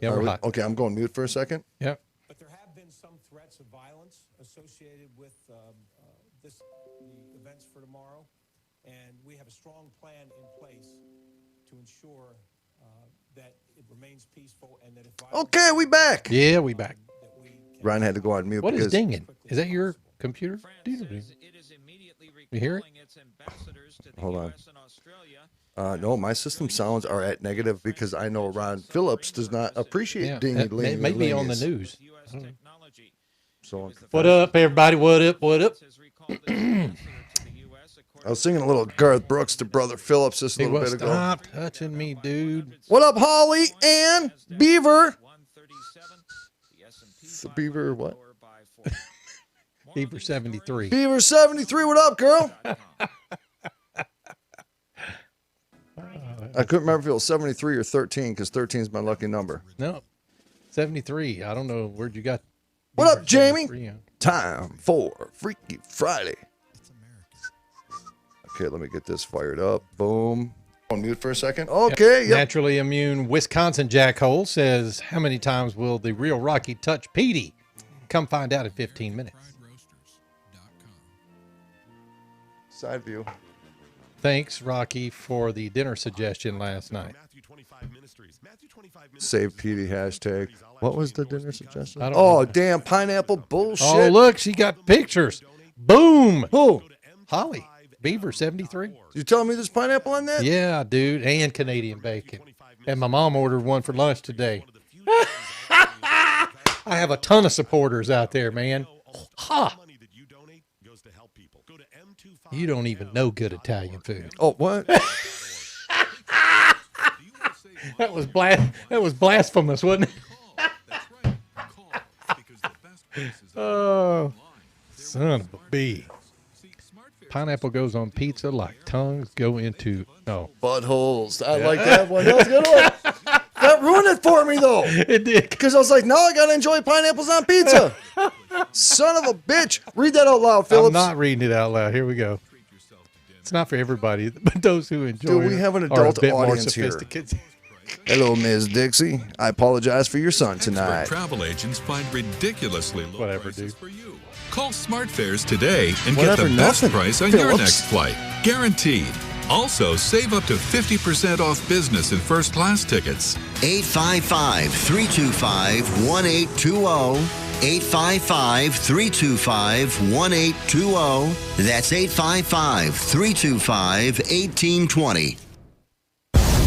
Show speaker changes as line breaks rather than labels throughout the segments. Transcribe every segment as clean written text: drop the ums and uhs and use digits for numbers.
Yeah, we're hot.
Okay, I'm going mute for a second.
Yep.
But there have been some threats of violence associated with the events for tomorrow, and we have a strong plan in place to ensure that it remains peaceful and that if violence
Okay, we back.
Yeah, we back.
Ryan had to go on mute.
What is
because
dinging? Is that your computer? You hear it?
Hold on. No, my system sounds are at negative because I know Ron Phillips does not appreciate dingy.
It may be on the news.
So
What up, everybody? What up? What up?
I was singing a little Garth Brooks to Brother Phillips just a
Hey,
little
well,
bit ago.
stop touching me, dude.
What up, Holly and Beaver? Beaver what?
Beaver 73.
Beaver 73, what up, girl? I couldn't remember if it was 73 or 13 because 13 is my lucky number.
No, 73. I don't know where'd you got.
What up,
Beaver
Jamie?
73 on.
Time for Freaky Friday. Okay, let me get this fired up. Boom. On mute for a second. Okay, yep.
Naturally immune Wisconsin Jackhole says, how many times will the real Rocky touch Petey? Come find out in 15 minutes.
Side view.
Thanks, Rocky, for the dinner suggestion last night.
Save PD hashtag. What was the dinner suggestion?
I don't
Oh,
know.
damn pineapple bullshit.
Oh, look, she got pictures. Boom.
Who?
Holly, Beaver 73.
You telling me there's pineapple on that?
Yeah, dude, and Canadian bacon. And my mom ordered one for lunch today. I have a ton of supporters out there, man. Ha! You don't even know good Italian food.
Oh, what?
That was blasphemous, wasn't it? Oh, son of a bee. Pineapple goes on pizza like tongues go into
Buttholes. I like that one. That was a good one. That ruined it for me, though.
It did.
Because I was like, now I got to enjoy pineapples on pizza. Son of a bitch. Read that out loud, Phillips.
I'm not reading it out loud. Here we go. It's not for everybody, but those who enjoy
Dude, we have an
it are a
adult
bit more
audience here.
sophisticated.
Hello, Ms. Dixie. I apologize for your son tonight.
Travel agents find ridiculously low
Whatever,
prices
dude.
for you. Call SmartFares today and
Whatever,
get the best
nothing,
price on your
Phillips.
next flight. Guaranteed. Also, save up to 50% off business and first class tickets.
855-325-1820. 855-325-1820. That's 855-325-1820.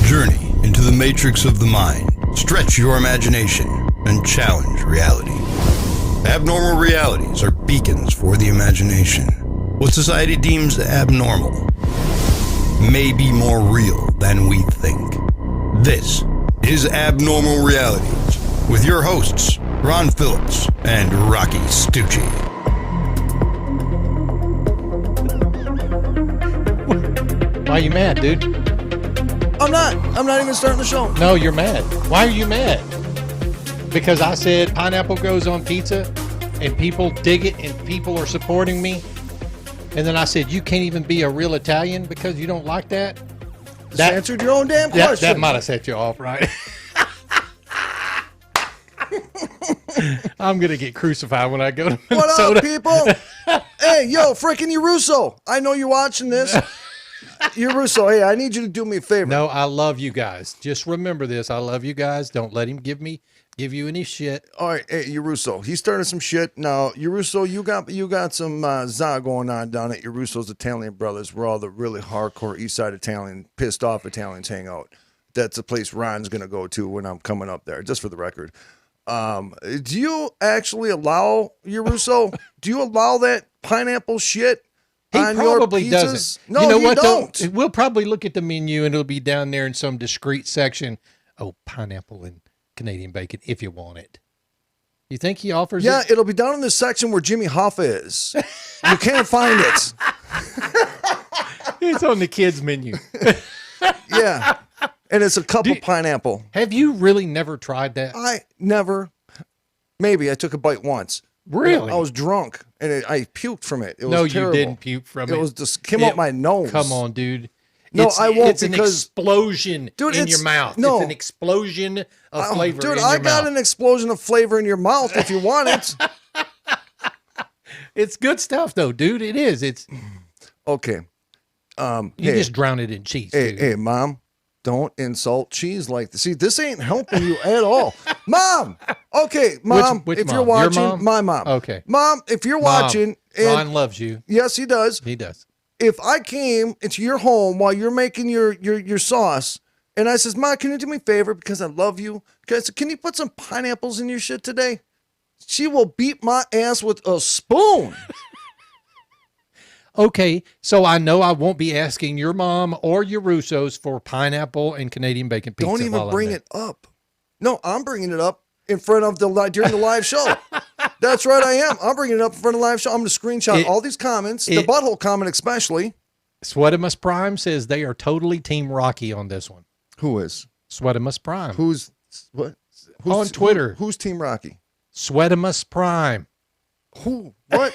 Journey into the matrix of the mind. Stretch your imagination and challenge reality. Abnormal realities are beacons for the imagination. What society deems abnormal may be more real than we think. This is Abnormal Realities with your hosts, Ron Phillips and Rocky Stucci.
Why are you mad, dude?
I'm not even starting the show.
No, you're mad. Why are you mad? Because I said pineapple goes on pizza and people dig it and people are supporting me. And then I said, you can't even be a real Italian because you don't like that?
That answered your own damn question.
That might have set you off, right? I'm going to get crucified when I go to Minnesota.
What up, people? Hey, yo, freaking Russo. I know you're watching this. Russo, hey, I need you to do me a favor.
No, I love you guys. Just remember this. I love you guys. Don't let him give you any shit.
All right, hey, Russo, he started some shit. Now, Russo, you got some za going on down at Russo's Italian Brothers, where all the really hardcore East Side Italian, pissed off Italians hang out. That's a place Ron's going to go to when I'm coming up there, just for the record. Do you actually allow, Russo, do you allow that pineapple shit?
He
on
probably
your pizzas?
doesn't.
No,
you know
you
what?
don't.
We'll probably look at the menu and it'll be down there in some discreet section. Oh, pineapple and Canadian bacon, if you want it. You think he offers it?
Yeah, it'll be down in the section where Jimmy Hoffa is. You can't find it.
It's on the kids' menu.
Yeah. And it's a cup of pineapple.
Have you really never tried that?
I never. Maybe I took a bite once.
Really?
I was drunk and I puked from it. It was
no,
terrible.
you didn't puke from it.
It was just came out my nose.
Come on, dude.
No, I won't
It's an
because
explosion
Dude,
in
it's-
your mouth.
no.
It's an explosion of flavor
dude,
in your
I got
mouth.
an explosion of flavor in your mouth if you want it.
It's good stuff, though, dude. It is. It's
Okay.
you
Hey,
just drown it in cheese.
hey,
dude.
hey, Mom, don't insult cheese like this. See, this ain't helping you at all. Mom, okay, Mom,
Which
if
mom?
you're
Your
watching,
mom?
my mom.
Okay.
Mom, if you're
Mom,
watching,
Ron
and
loves you.
yes, he does.
He does.
If I came into your home while you're making your sauce, and I says, "Ma, can you do me a favor because I love you? Can you put some pineapples in your shit today?" She will beat my ass with a spoon.
Okay, so I know I won't be asking your mom or your Russos for pineapple and Canadian bacon pizza.
Don't even
while I'm
bring
there.
it up. No, I'm bringing it up in front of during the live show. That's right, I am. I'm bringing it up in front of the live show. I'm going to screenshot all these comments, the butthole comment especially.
Sweatimus Prime says they are totally Team Rocky on this one.
Who is?
Sweatimus Prime.
Who's what?
On Twitter.
Who's Team Rocky?
Sweatimus Prime.
Who? What?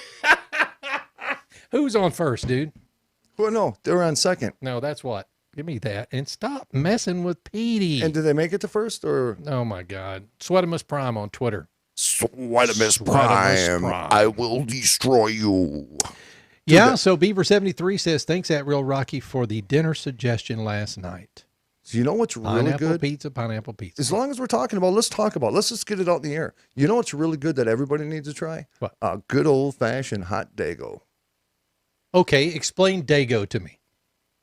Who's on first, dude?
Well, no, they're on second.
No, that's what. Give me that. And stop messing with Petey.
And did they make it to first or?
Oh, my God. Sweatimus Prime on Twitter.
Sweatimus
Prime.
I will destroy you.
Yeah, so Beaver73 says, thanks, at Real Rocky, for the dinner suggestion last night.
So you know what's really
Pineapple
good?
Pineapple pizza.
As long as we're talking about, let's just get it out in the air. You know what's really good that everybody needs to try?
What?
A good old-fashioned hot dago.
Okay, explain Dago to me.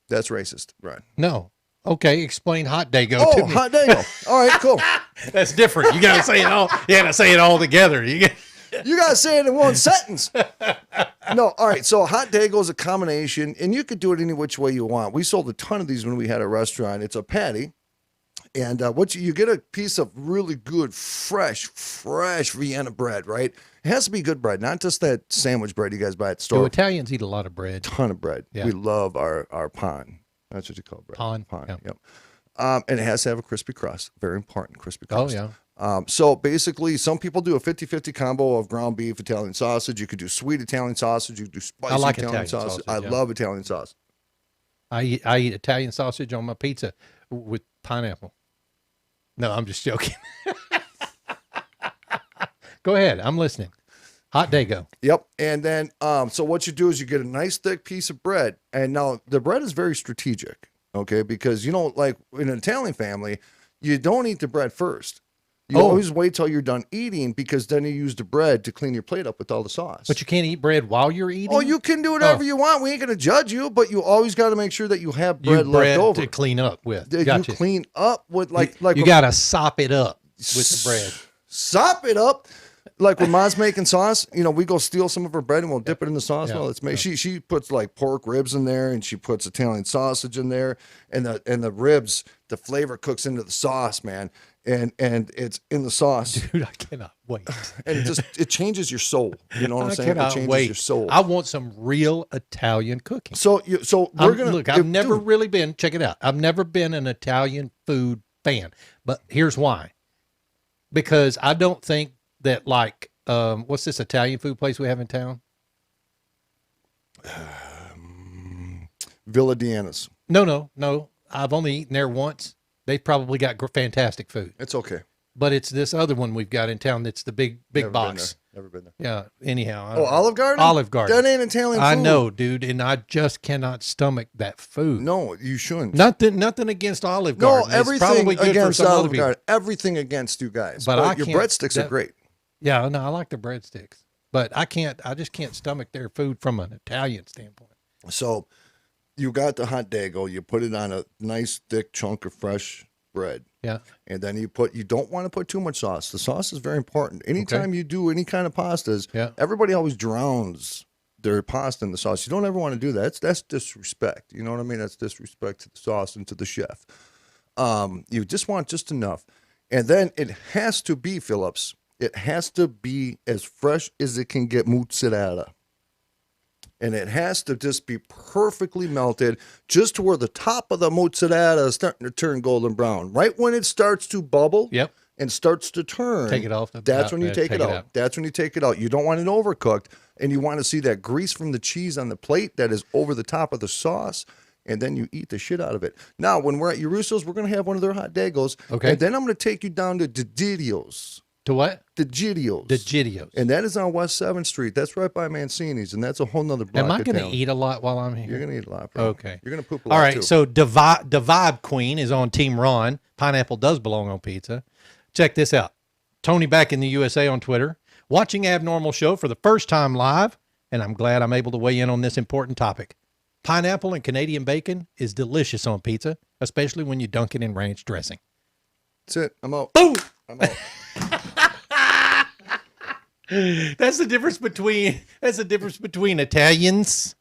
That's racist, right?
No. Okay, explain hot Dago to
Oh,
me.
hot dago. All right, cool.
That's different. You gotta say it all. You gotta say it all together. You
gotta say it in one sentence. No, all right. So hot dago is a combination, and you could do it any which way you want. We sold a ton of these when we had a restaurant. It's a patty, and what you get a piece of really good, fresh Vienna bread. Right? It has to be good bread, not just that sandwich bread you guys buy at the
Do
store.
Italians eat a lot of bread?
Ton of bread.
Yeah.
We love our pan. That's what you call bread.
Pan. Yeah.
Yep. And it has to have a crispy crust. Very important, crispy
Oh,
crust.
yeah.
So basically, some people do a 50-50 combo of ground beef, Italian sausage. You could do sweet Italian sausage. You could do spicy
I like
Italian
Italian
sausage.
sausage,
I
yeah.
love Italian sauce.
I eat Italian sausage on my pizza with pineapple. No, I'm just joking. Go ahead. I'm listening. Hot Dago.
Yep. And then, so what you do is you get a nice thick piece of bread. And now the bread is very strategic, okay? Because, like in an Italian family, you don't eat the bread first. You always wait till you're done eating because then you use the bread to clean your plate up with all the sauce.
But you can't eat bread while you're eating?
Oh, you can do whatever you want. We ain't going to judge you, but you always got to make sure that you have bread left over.
to clean up with.
That
Gotcha.
you clean up with like
you got to sop it up with the bread.
Sop it up. Like when Ma's making sauce, we go steal some of her bread and we'll dip it in the sauce.
Yeah.
Well, it's made. She puts like pork ribs in there and she puts Italian sausage in there, and the ribs, the flavor cooks into the sauce, man, and it's in the sauce.
Dude, I cannot wait.
And it changes your soul. You know what I'm saying? It
cannot
changes
wait.
your soul.
I want some real Italian cooking.
So we're gonna
look. I've never really been. Check it out. I've never been an Italian food fan, but here's why. Because I don't think that what's this Italian food place we have in town?
Villa Diana's.
No. I've only eaten there once. They probably got fantastic food.
It's okay.
But it's this other one we've got in town that's the big
Never
box.
Never been there.
Yeah. Anyhow.
Oh, Olive Garden?
Olive Garden.
That ain't Italian food.
I know, dude, and I just cannot stomach that food.
No, you shouldn't.
Nothing against Olive Garden.
No, everything
it's probably good
against
for some
Olive
other people.
Garden. Everything against you guys.
But
your
can't-
breadsticks are great.
Yeah, no, I like the breadsticks, but I just can't stomach their food from an Italian standpoint.
So you got the hot dago. You put it on a nice thick chunk of fresh bread.
Yeah.
And then you don't want to put too much sauce. The sauce is very important. Anytime you do any kind of pastas, everybody always drowns their pasta in the sauce. You don't ever want to do that. That's disrespect. You know what I mean? That's disrespect to the sauce and to the chef. You just want just enough. And then it has to be, Phillips, it has to be as fresh as it can get mozzarella. And it has to just be perfectly melted, just to where the top of the mozzarella is starting to turn golden brown. Right when it starts to bubble and starts to turn,
Take it off.
That's when you take it out. That's when you take it out. You don't want it overcooked, and you want to see that grease from the cheese on the plate that is over the top of the sauce. and then you eat the shit out of it. Now, when we're at Urusso's, we're going to have one of their hot dagos.
Okay.
And then I'm going to take you down to Didios.
To what?
Didios.
Didios.
And that is on West 7th Street. That's right by Mancini's, and that's a whole nother block.
Am I
of
going to
town.
eat a lot while I'm here?
You're going to eat a lot, bro.
Okay.
You're going to poop a lot,
All right,
too.
so the Vibe Queen is on Team Ron. Pineapple does belong on pizza. Check this out. Tony back in the USA on Twitter. Watching Abnormal Show for the first time live, and I'm glad I'm able to weigh in on this important topic. Pineapple and Canadian bacon is delicious on pizza, especially when you dunk it in ranch dressing.
That's it. I'm out.
Boom!
I'm out.
That's the difference between Italians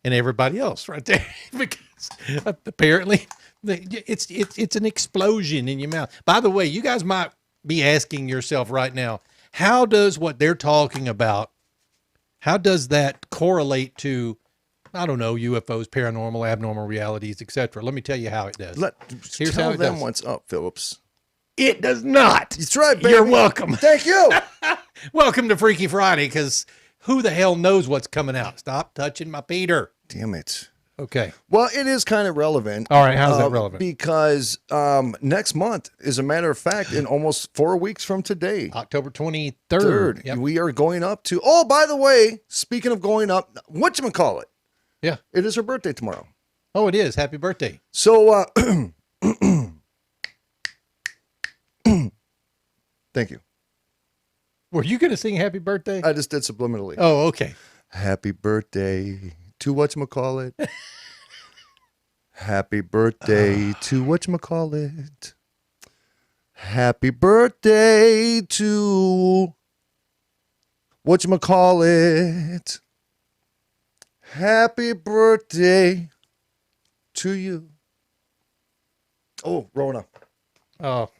and everybody else right there. Because apparently it's an explosion in your mouth. By the way, you guys might be asking yourself right now, how does what they're talking about, how does that correlate to, I don't know, UFOs, paranormal, abnormal realities, etc.? Let me tell you how it does. Here's
Tell
how it
them
does.
what's up, Phillips.
It does not.
That's right, baby.
You're welcome.
Thank you.
Welcome to Freaky Friday, because who the hell knows what's coming out? Stop touching my Peter.
Damn it.
Okay.
Well, it is kind of relevant.
All right. How's that relevant?
Because next month, as a matter of fact, in almost 4 weeks from today,
October 23rd.
third,
Yep.
we are going up to, oh, by the way, speaking of going up, whatchamacallit?
Yeah.
It is her birthday tomorrow.
Oh, it is. Happy birthday.
So, thank you.
Were you going to sing happy birthday?
I just did subliminally.
Oh, okay.
Happy birthday to whatchamacallit. Happy birthday to whatchamacallit. Happy birthday to whatchamacallit. Happy birthday to you. Oh, Rona.
Oh.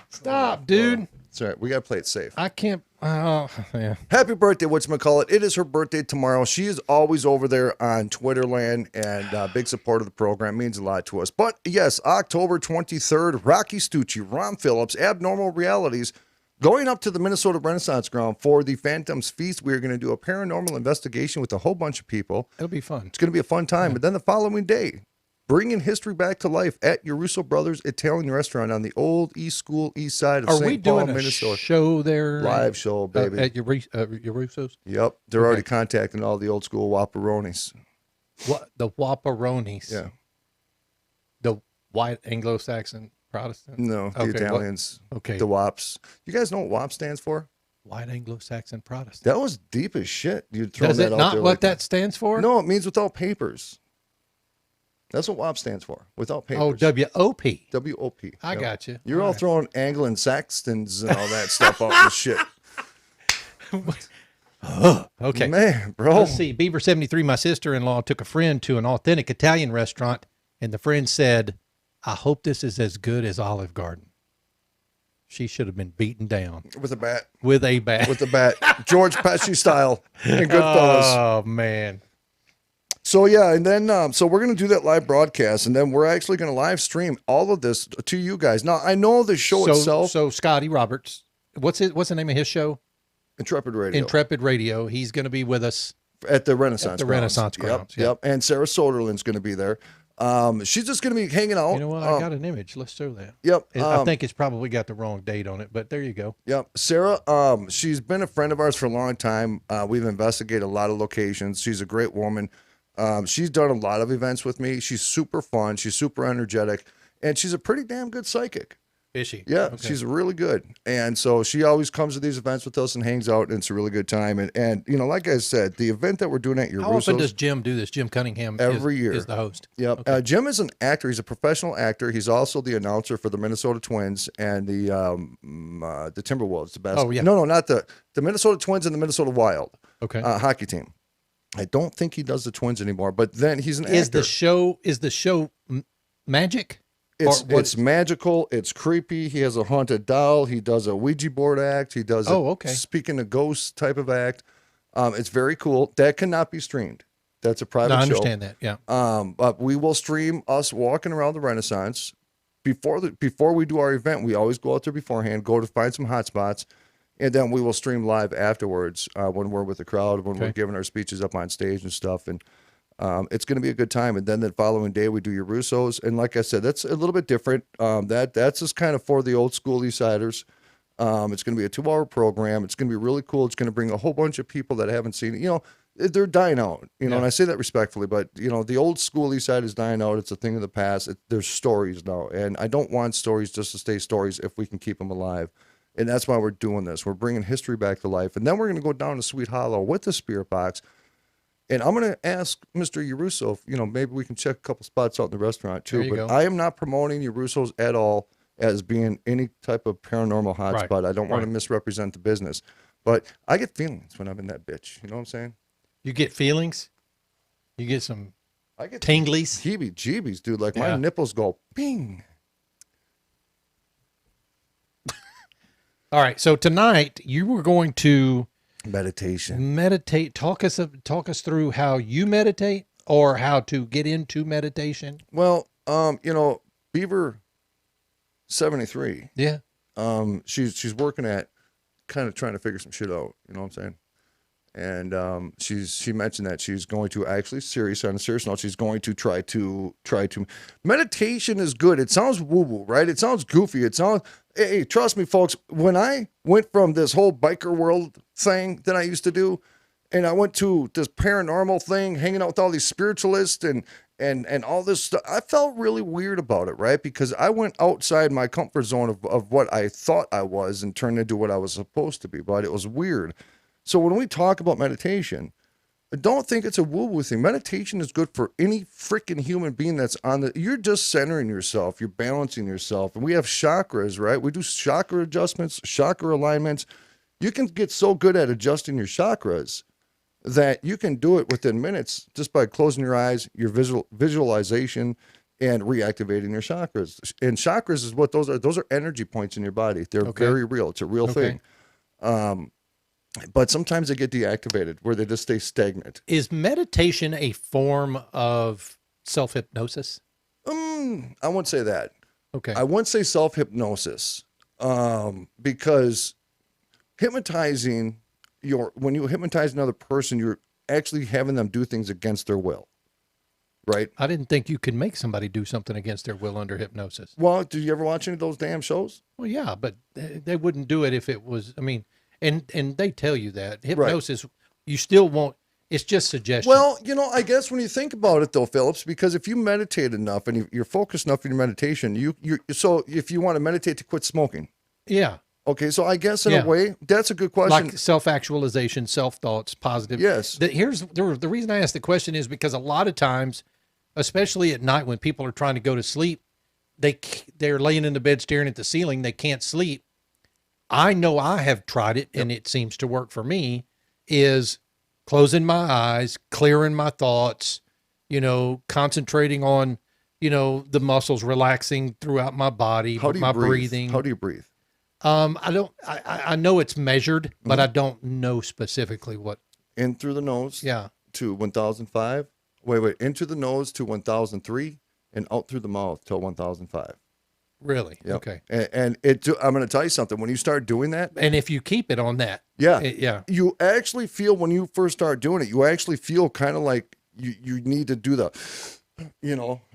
Stop, dude.
It's all right. We got to play it safe.
I can't. Oh, yeah.
Happy birthday, whatchamacallit. It is her birthday tomorrow. She is always over there on Twitterland and big support of the program. Means a lot to us. But yes, October 23rd, Rocci, Stucci, Ron Phillips, Abnormal Realities, going up to the Minnesota Renaissance Ground for the Phantoms Feast. We're going to do a paranormal investigation with a whole bunch of people.
It'll be fun.
It's going to be a fun time. But then the following day, bringing history back to life at Russo Brothers Italian Restaurant on the old East School east side of
Are we
St. Paul,
doing a
Minnesota.
show there?
Live show, baby.
At your Russo's?
Yep. They're already contacting all the old school Whopperonis.
What? The Whopperonis.
Yeah.
The white Anglo-Saxon Protestant?
No, the
Okay,
Italians.
okay.
The WAPs. You guys know what WAP stands for?
White Anglo-Saxon Protestant.
That was deep as shit. You'd throw
Does
that
it
out
not
there
what
like
that stands for?
No, it means without papers. That's what WAP stands for. Without papers.
Oh, W-O-P.
W-O-P.
I
Yep.
got you.
You're all
right.
throwing Anglo-Saxons and all that stuff out and shit.
Okay.
Man, bro.
Let's see. Beaver 73, my sister-in-law, took a friend to an authentic Italian restaurant, and the friend said, I hope this is as good as Olive Garden. She should have been beaten down
With a bat.
with a bat.
With the bat. George Pesci style. And Goodfellas.
Oh, man.
So yeah, and then so we're gonna do that live broadcast, and then we're actually gonna live stream all of this to you guys. Now I know the show itself,
So Scotty Roberts, what's the name of his show?
Intrepid Radio,
Intrepid Radio. He's going to be with us.
at the Renaissance.
At the
Grounds.
Renaissance Grounds,
Yep, yep. And Sarah Soderlund's gonna be there. She's just gonna be hanging out.
You know what? I got an image. Let's show that.
Yep.
I think it's probably got the wrong date on it, but there you go.
Yep. Sarah, she's been a friend of ours for a long time. We've investigated a lot of locations. She's a great woman. She's done a lot of events with me. She's super fun. She's super energetic, and she's a pretty damn good psychic.
Is she?
Yeah,
Okay.
she's really good. And so she always comes to these events with us and hangs out, and it's a really good time. And you know, like I said, the event that we're doing at your
How often does Jim do this? Jim Cunningham
Every year.
is the host.
Yep.
Okay.
Jim is an actor. He's a professional actor. He's also the announcer for the Minnesota Twins and the Timberwolves. The best.
Oh, yeah.
No, not the Minnesota Twins and the Minnesota Wild.
Okay.
Hockey team. I don't think he does the Twins anymore, but then he's an actor.
Is the show magic?
It's magical. It's creepy. He has a haunted doll. He does a Ouija board act. He does a speaking to ghosts type of act. It's very cool. That cannot be streamed. That's a private show.
I understand that. Yeah.
But we will stream us walking around the Renaissance. Before we do our event, we always go out there beforehand, go to find some hot spots, and then we will stream live afterwards when we're with the crowd, when we're giving our speeches up on stage and stuff. And It's going to be a good time. And then the following day we do your Russos. And like I said, that's a little bit different. That's just kind of for the old school Eastsiders. It's going to be a 2-hour program. It's going to be really cool. It's going to bring a whole bunch of people that haven't seen it. You know, they're dying out, you know, and I say that respectfully, but you know, the old school East Side is dying out. It's a thing of the past. There's stories now. And I don't want stories just to stay stories if we can keep them alive. And that's why we're doing this. We're bringing history back to life. And then we're going to go down to Sweet Hollow with the Spirit Box. And I'm going to ask Mr. Yarusso if, you know, maybe we can check a couple spots out in the restaurant too. But I am not promoting Yarusso's at all as being any type of paranormal hotspot. I don't want to misrepresent the business. But I get feelings when I'm in that bitch. You know what I'm saying?
You get feelings? You get some
I get
tinglies?
Heebie-jeebies, dude. Like my nipples go ping.
All right. So tonight you were going to
meditate.
Talk us through how you meditate or how to get into meditation.
Well, you know, Beaver 73.
Yeah.
She's working at kind of trying to figure some shit out. You know what I'm saying? And she mentioned that she's going to actually on a serious note, she's going to try to meditation is good. It sounds woo-woo, right? It sounds goofy. It sounds, hey, trust me, folks, when I went from this whole biker world thing that I used to do, and I went to this paranormal thing, hanging out with all these spiritualists and all this stuff, I felt really weird about it, right? Because I went outside my comfort zone of what I thought I was and turned into what I was supposed to be, but it was weird. So when we talk about meditation, don't think it's a woo-woo thing. Meditation is good for any freaking human being that's you're just centering yourself, you're balancing yourself. And we have chakras, right? We do chakra adjustments, chakra alignments. You can get so good at adjusting your chakras that you can do it within minutes just by closing your eyes, your visualization, and reactivating your chakras. And chakras is what those are. Those are energy points in your body. They're very real. It's a real thing. But sometimes they get deactivated where they just stay stagnant.
Is meditation a form of self-hypnosis?
I wouldn't say that.
Okay.
I wouldn't say self-hypnosis because hypnotizing when you hypnotize another person, you're actually having them do things against their will, right?
I didn't think you could make somebody do something against their will under hypnosis.
Well, did you ever watch any of those damn shows?
Well, yeah, but they wouldn't do it if it was, I mean, and they tell you that hypnosis, you still won't. It's just suggestion.
Well, you know, I guess when you think about it, though, Phillips, because if you meditate enough and you're focused enough in your meditation, so if you want to meditate to quit smoking, okay. So I guess in a way, that's a good question.
Like self-actualization, self-thoughts, positive.
Yes.
Here's the reason I ask the question is because a lot of times, especially at night when people are trying to go to sleep, they're laying in the bed staring at the ceiling. They can't sleep. I know I have tried it, and it seems to work for me, is closing my eyes, clearing my thoughts, you know, concentrating on, you know, the muscles relaxing throughout my body, my breathing.
How do you breathe?
I know it's measured, but I don't know specifically what.
In through the nose. To 1005. Wait. In through the nose to 1003 and out through the mouth till 1005.
Really?
Yep.
Okay.
And I'm going to tell you something. When you start doing that,
and if you keep it on that,
you actually feel when you first start doing it, you actually feel kind of like you need to do you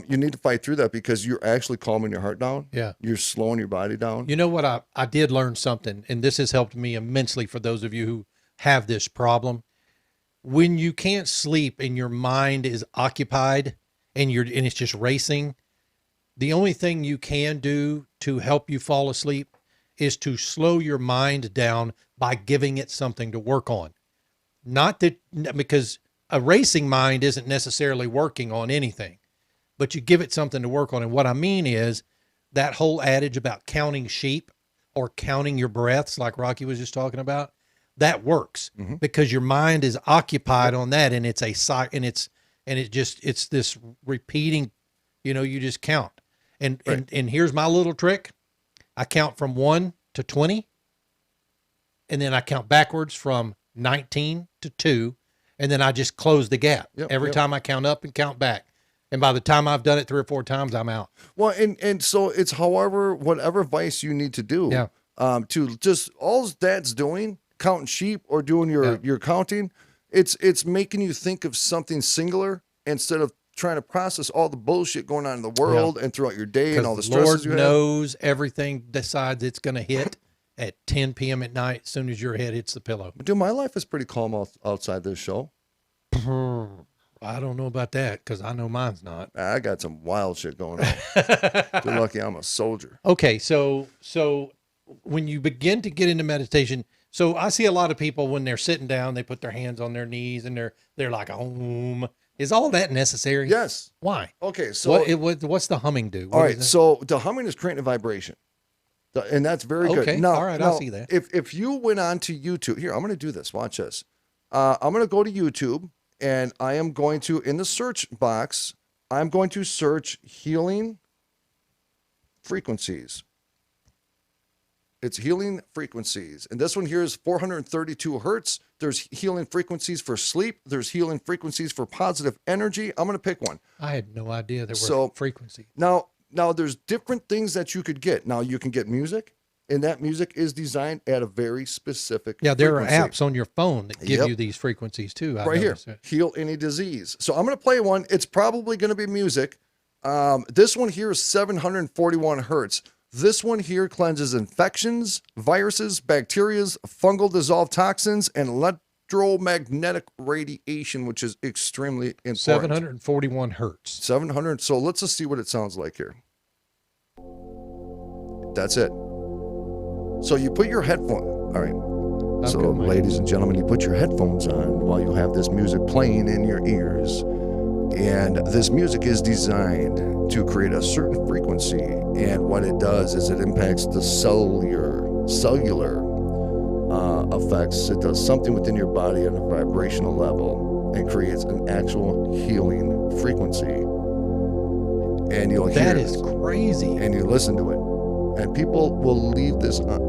need to fight through that because you're actually calming your heart down.
Yeah.
You're slowing your body down.
You know what? I did learn something, and this has helped me immensely for those of you who have this problem. When you can't sleep and your mind is occupied and it's just racing, the only thing you can do to help you fall asleep is to slow your mind down by giving it something to work on. Not that, because a racing mind isn't necessarily working on anything, but you give it something to work on. And what I mean is that whole adage about counting sheep or counting your breaths, like Rocky was just talking about, that works because your mind is occupied on that. And it's it's this repeating, you know, you just count. And here's my little trick. I count from 1 to 20. And then I count backwards from 19 to 2. And then I just close the gap every time I count up and count back. And by the time I've done it 3 or 4 times, I'm out.
Well, and so it's whatever vice you need to do to just all that's doing, counting sheep or doing your counting, It's making you think of something singular instead of trying to process all the bullshit going on in the world and throughout your day and all the stresses
Lord
you have.
knows everything decides it's going to hit at 10 p.m. at night as soon as your head hits the pillow.
Dude, my life is pretty calm outside this show.
I don't know about that because I know mine's not.
I got some wild shit going on. You're lucky I'm a soldier.
Okay, so when you begin to get into meditation, so I see a lot of people when they're sitting down, they put their hands on their knees and they're like, "Om." Is all that necessary?
Yes.
Why?
Okay, so
what's the humming do?
all right, so the humming is creating a vibration. And that's very good.
Okay,
Now,
all right, I see that.
If you went on to YouTube, here, I'm going to do this. Watch this. I'm going to go to YouTube, and I am going to, in the search box, I'm going to search healing frequencies. It's healing frequencies. And this one here is 432 hertz. There's healing frequencies for sleep. There's healing frequencies for positive energy. I'm going to pick one.
I had no idea there
So-
were frequencies.
Now, there's different things that you could get. Now, you can get music, and that music is designed at a very specific
Yeah, there
frequency.
are apps on your phone that give
Yep.
you these frequencies too. I
right here.
noticed that.
Heal any disease. So I'm going to play one. It's probably going to be music. This one here is 741 hertz. This one here cleanses infections, viruses, bacteria, fungal dissolved toxins, and electromagnetic radiation, which is extremely important.
741 hertz.
700. So let's just see what it sounds like here. That's it. So you put your headphone. All right. So,
Okay, Mike.
ladies and gentlemen, you put your headphones on while you have this music playing in your ears. And this music is designed to create a certain frequency. And what it does is it impacts the cellular effects. It does something within your body on a vibrational level and creates an actual healing frequency. And you'll hear
That
it.
is crazy.
And you listen to it. And people will leave this on.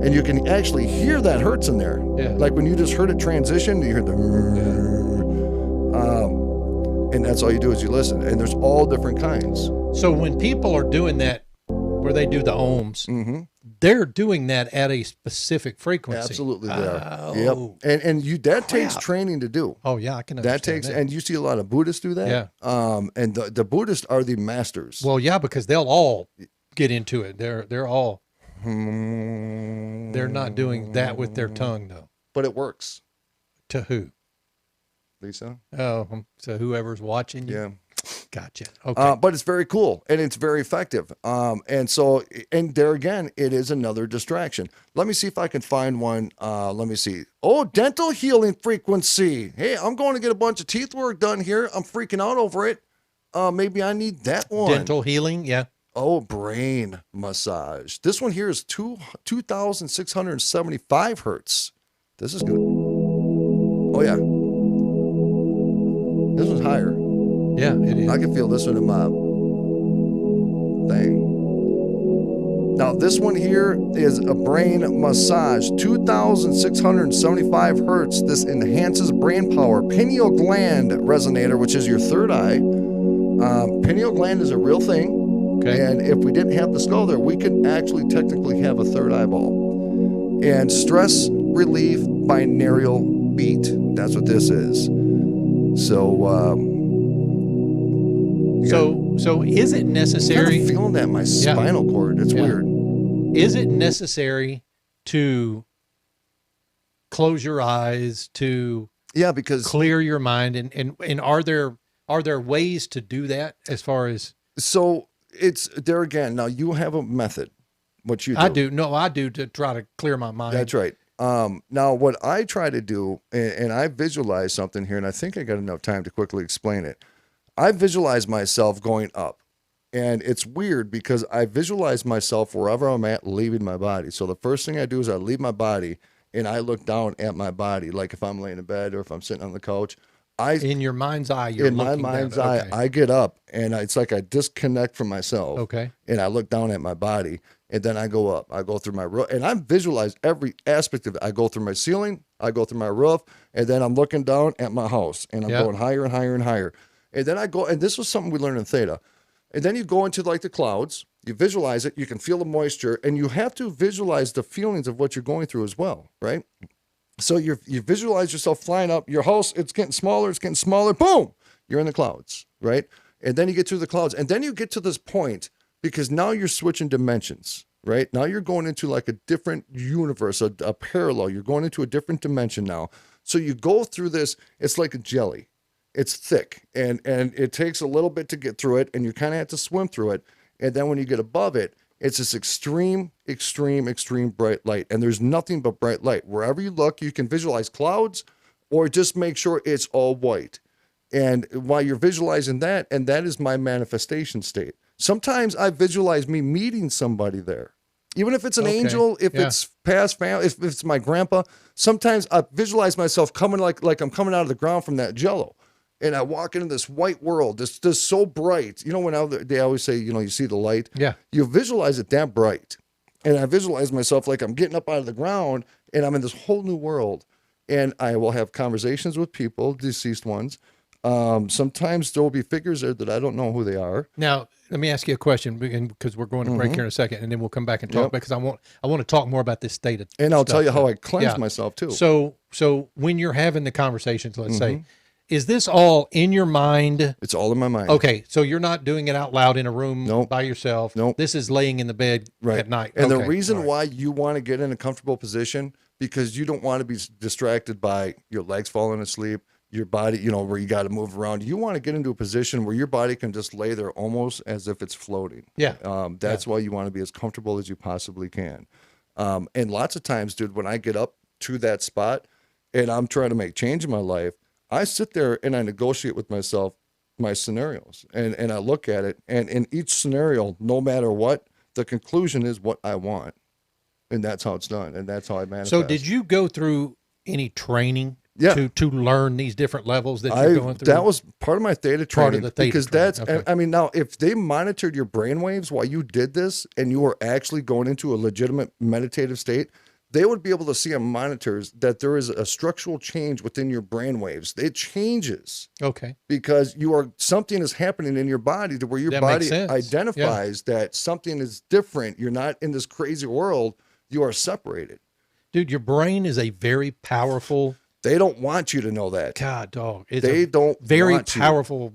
And you can actually hear that hertz in there.
Yeah.
Like when you just heard it transition, you hear the... and that's all you do is you listen. And there's all different kinds.
So when people are doing that, where they do the ohms,
Mm-hmm.
they're doing that at a specific frequency.
Absolutely, they are.
Oh.
Yep. And that takes
Crap.
training to do.
Oh yeah, I can understand
That takes,
that.
and you see a lot of Buddhists do that.
Yeah.
And the Buddhists are the masters.
Well, yeah, because they'll all get into it. They're all. They're not doing that with their tongue though.
But it works,
To who?
Lisa.
Oh, so whoever's watching you.
Yeah.
Gotcha. Okay.
But it's very cool and it's very effective. And there again, it is another distraction. Let me see if I can find one. Let me see. Oh, dental healing frequency. Hey, I'm going to get a bunch of teeth work done here. I'm freaking out over it. Maybe I need that one.
Dental healing. Yeah.
Oh, brain massage. This one here is 2,675 hertz. This is good. Oh, yeah. This one's higher.
Yeah, it is.
I can feel this one in my thing. Now, this one here is a brain massage, 2,675 hertz. This enhances brain power. Pineal gland resonator, which is your third eye. Pineal gland is a real thing.
Okay.
And if we didn't have the skull there, we could actually technically have a third eyeball. And stress relief binaural beat. That's what this is. So,
So is it
I'm
necessary?
kind of feeling that in my spinal cord. It's
Yeah.
weird.
Is it necessary to close your eyes, to
Yeah, because
clear your mind, and are there ways to do that as far as
so it's there again. Now you have a method. What you do.
I do? No, I do to try to clear my mind.
That's right. Now what I try to do, and I visualize something here, and I think I got enough time to quickly explain it. I visualize myself going up. And it's weird because I visualize myself wherever I'm at leaving my body. So the first thing I do is I leave my body and I look down at my body. Like if I'm laying in bed or if I'm sitting on the couch,
In your mind's eye, you're
in my
looking
mind's
down.
eye,
Okay.
I get up and it's like I disconnect from myself.
Okay.
And I look down at my body and then I go up. I go through my roof and I visualize every aspect of it. I go through my ceiling, I go through my roof, and then I'm looking down at my house and I'm
Yeah.
going higher and higher and higher. And then I go, and this was something we learned in Theta. And then you go into like the clouds, you visualize it, you can feel the moisture, and you have to visualize the feelings of what you're going through as well, right? So you visualize yourself flying up. Your house, it's getting smaller. Boom, you're in the clouds, right? And then you get through the clouds, and then you get to this point because now you're switching dimensions, right? Now you're going into like a different universe, a parallel. You're going into a different dimension now. So you go through this. It's like a jelly. It's thick, and it takes a little bit to get through it, and you kind of have to swim through it. And then when you get above it, it's this extreme bright light. And there's nothing but bright light. Wherever you look, you can visualize clouds or just make sure it's all white. And while you're visualizing that, and that is my manifestation state. Sometimes I visualize me meeting somebody there. Even if it's an angel, if it's past family, if it's my grandpa, sometimes I visualize myself coming like I'm coming out of the ground from that jello. And I walk into this white world, it's just so bright. You know, when they always say, you see the light? Yeah. You visualize it that bright. And I visualize myself like I'm getting up out of the ground and I'm in this whole new world. And I will have conversations with people, deceased ones. Sometimes there will be figures there that I don't know who they are.
Now, let me ask you a question because we're going to break here in a second, and then we'll come back and talk because I want to talk more about this state of
and I'll
stuff.
tell you how I cleanse myself too.
So when you're having the conversations, let's say, is this all in your mind?
It's all in my mind.
Okay, so you're not doing it out loud in a room by yourself.
Nope.
This is laying in the bed at night.
And the reason why you want to get in a comfortable position because you don't want to be distracted by your legs falling asleep, your body, where you got to move around. You want to get into a position where your body can just lay there almost as if it's floating.
Yeah.
That's why you want to be as comfortable as you possibly can. And lots of times, dude, when I get up to that spot and I'm trying to make change in my life, I sit there and I negotiate with myself my scenarios and I look at it. And in each scenario, no matter what, the conclusion is what I want. And that's how it's done. And that's how I manifest.
So did you go through any training to learn these different levels that you're going through?
That was part of my theta training.
Part of the theta
because
training.
that's, I mean, now if they monitored your brain waves while you did this and you were actually going into a legitimate meditative state, they would be able to see on monitors that there is a structural change within your brain waves. It changes.
Okay.
Because something is happening in your body to where your body identifies that something is different. You're not in this crazy world. You are separated.
Dude, your brain is a very powerful...
They don't want you to know that.
God, dog. It's
they don't
very
want
powerful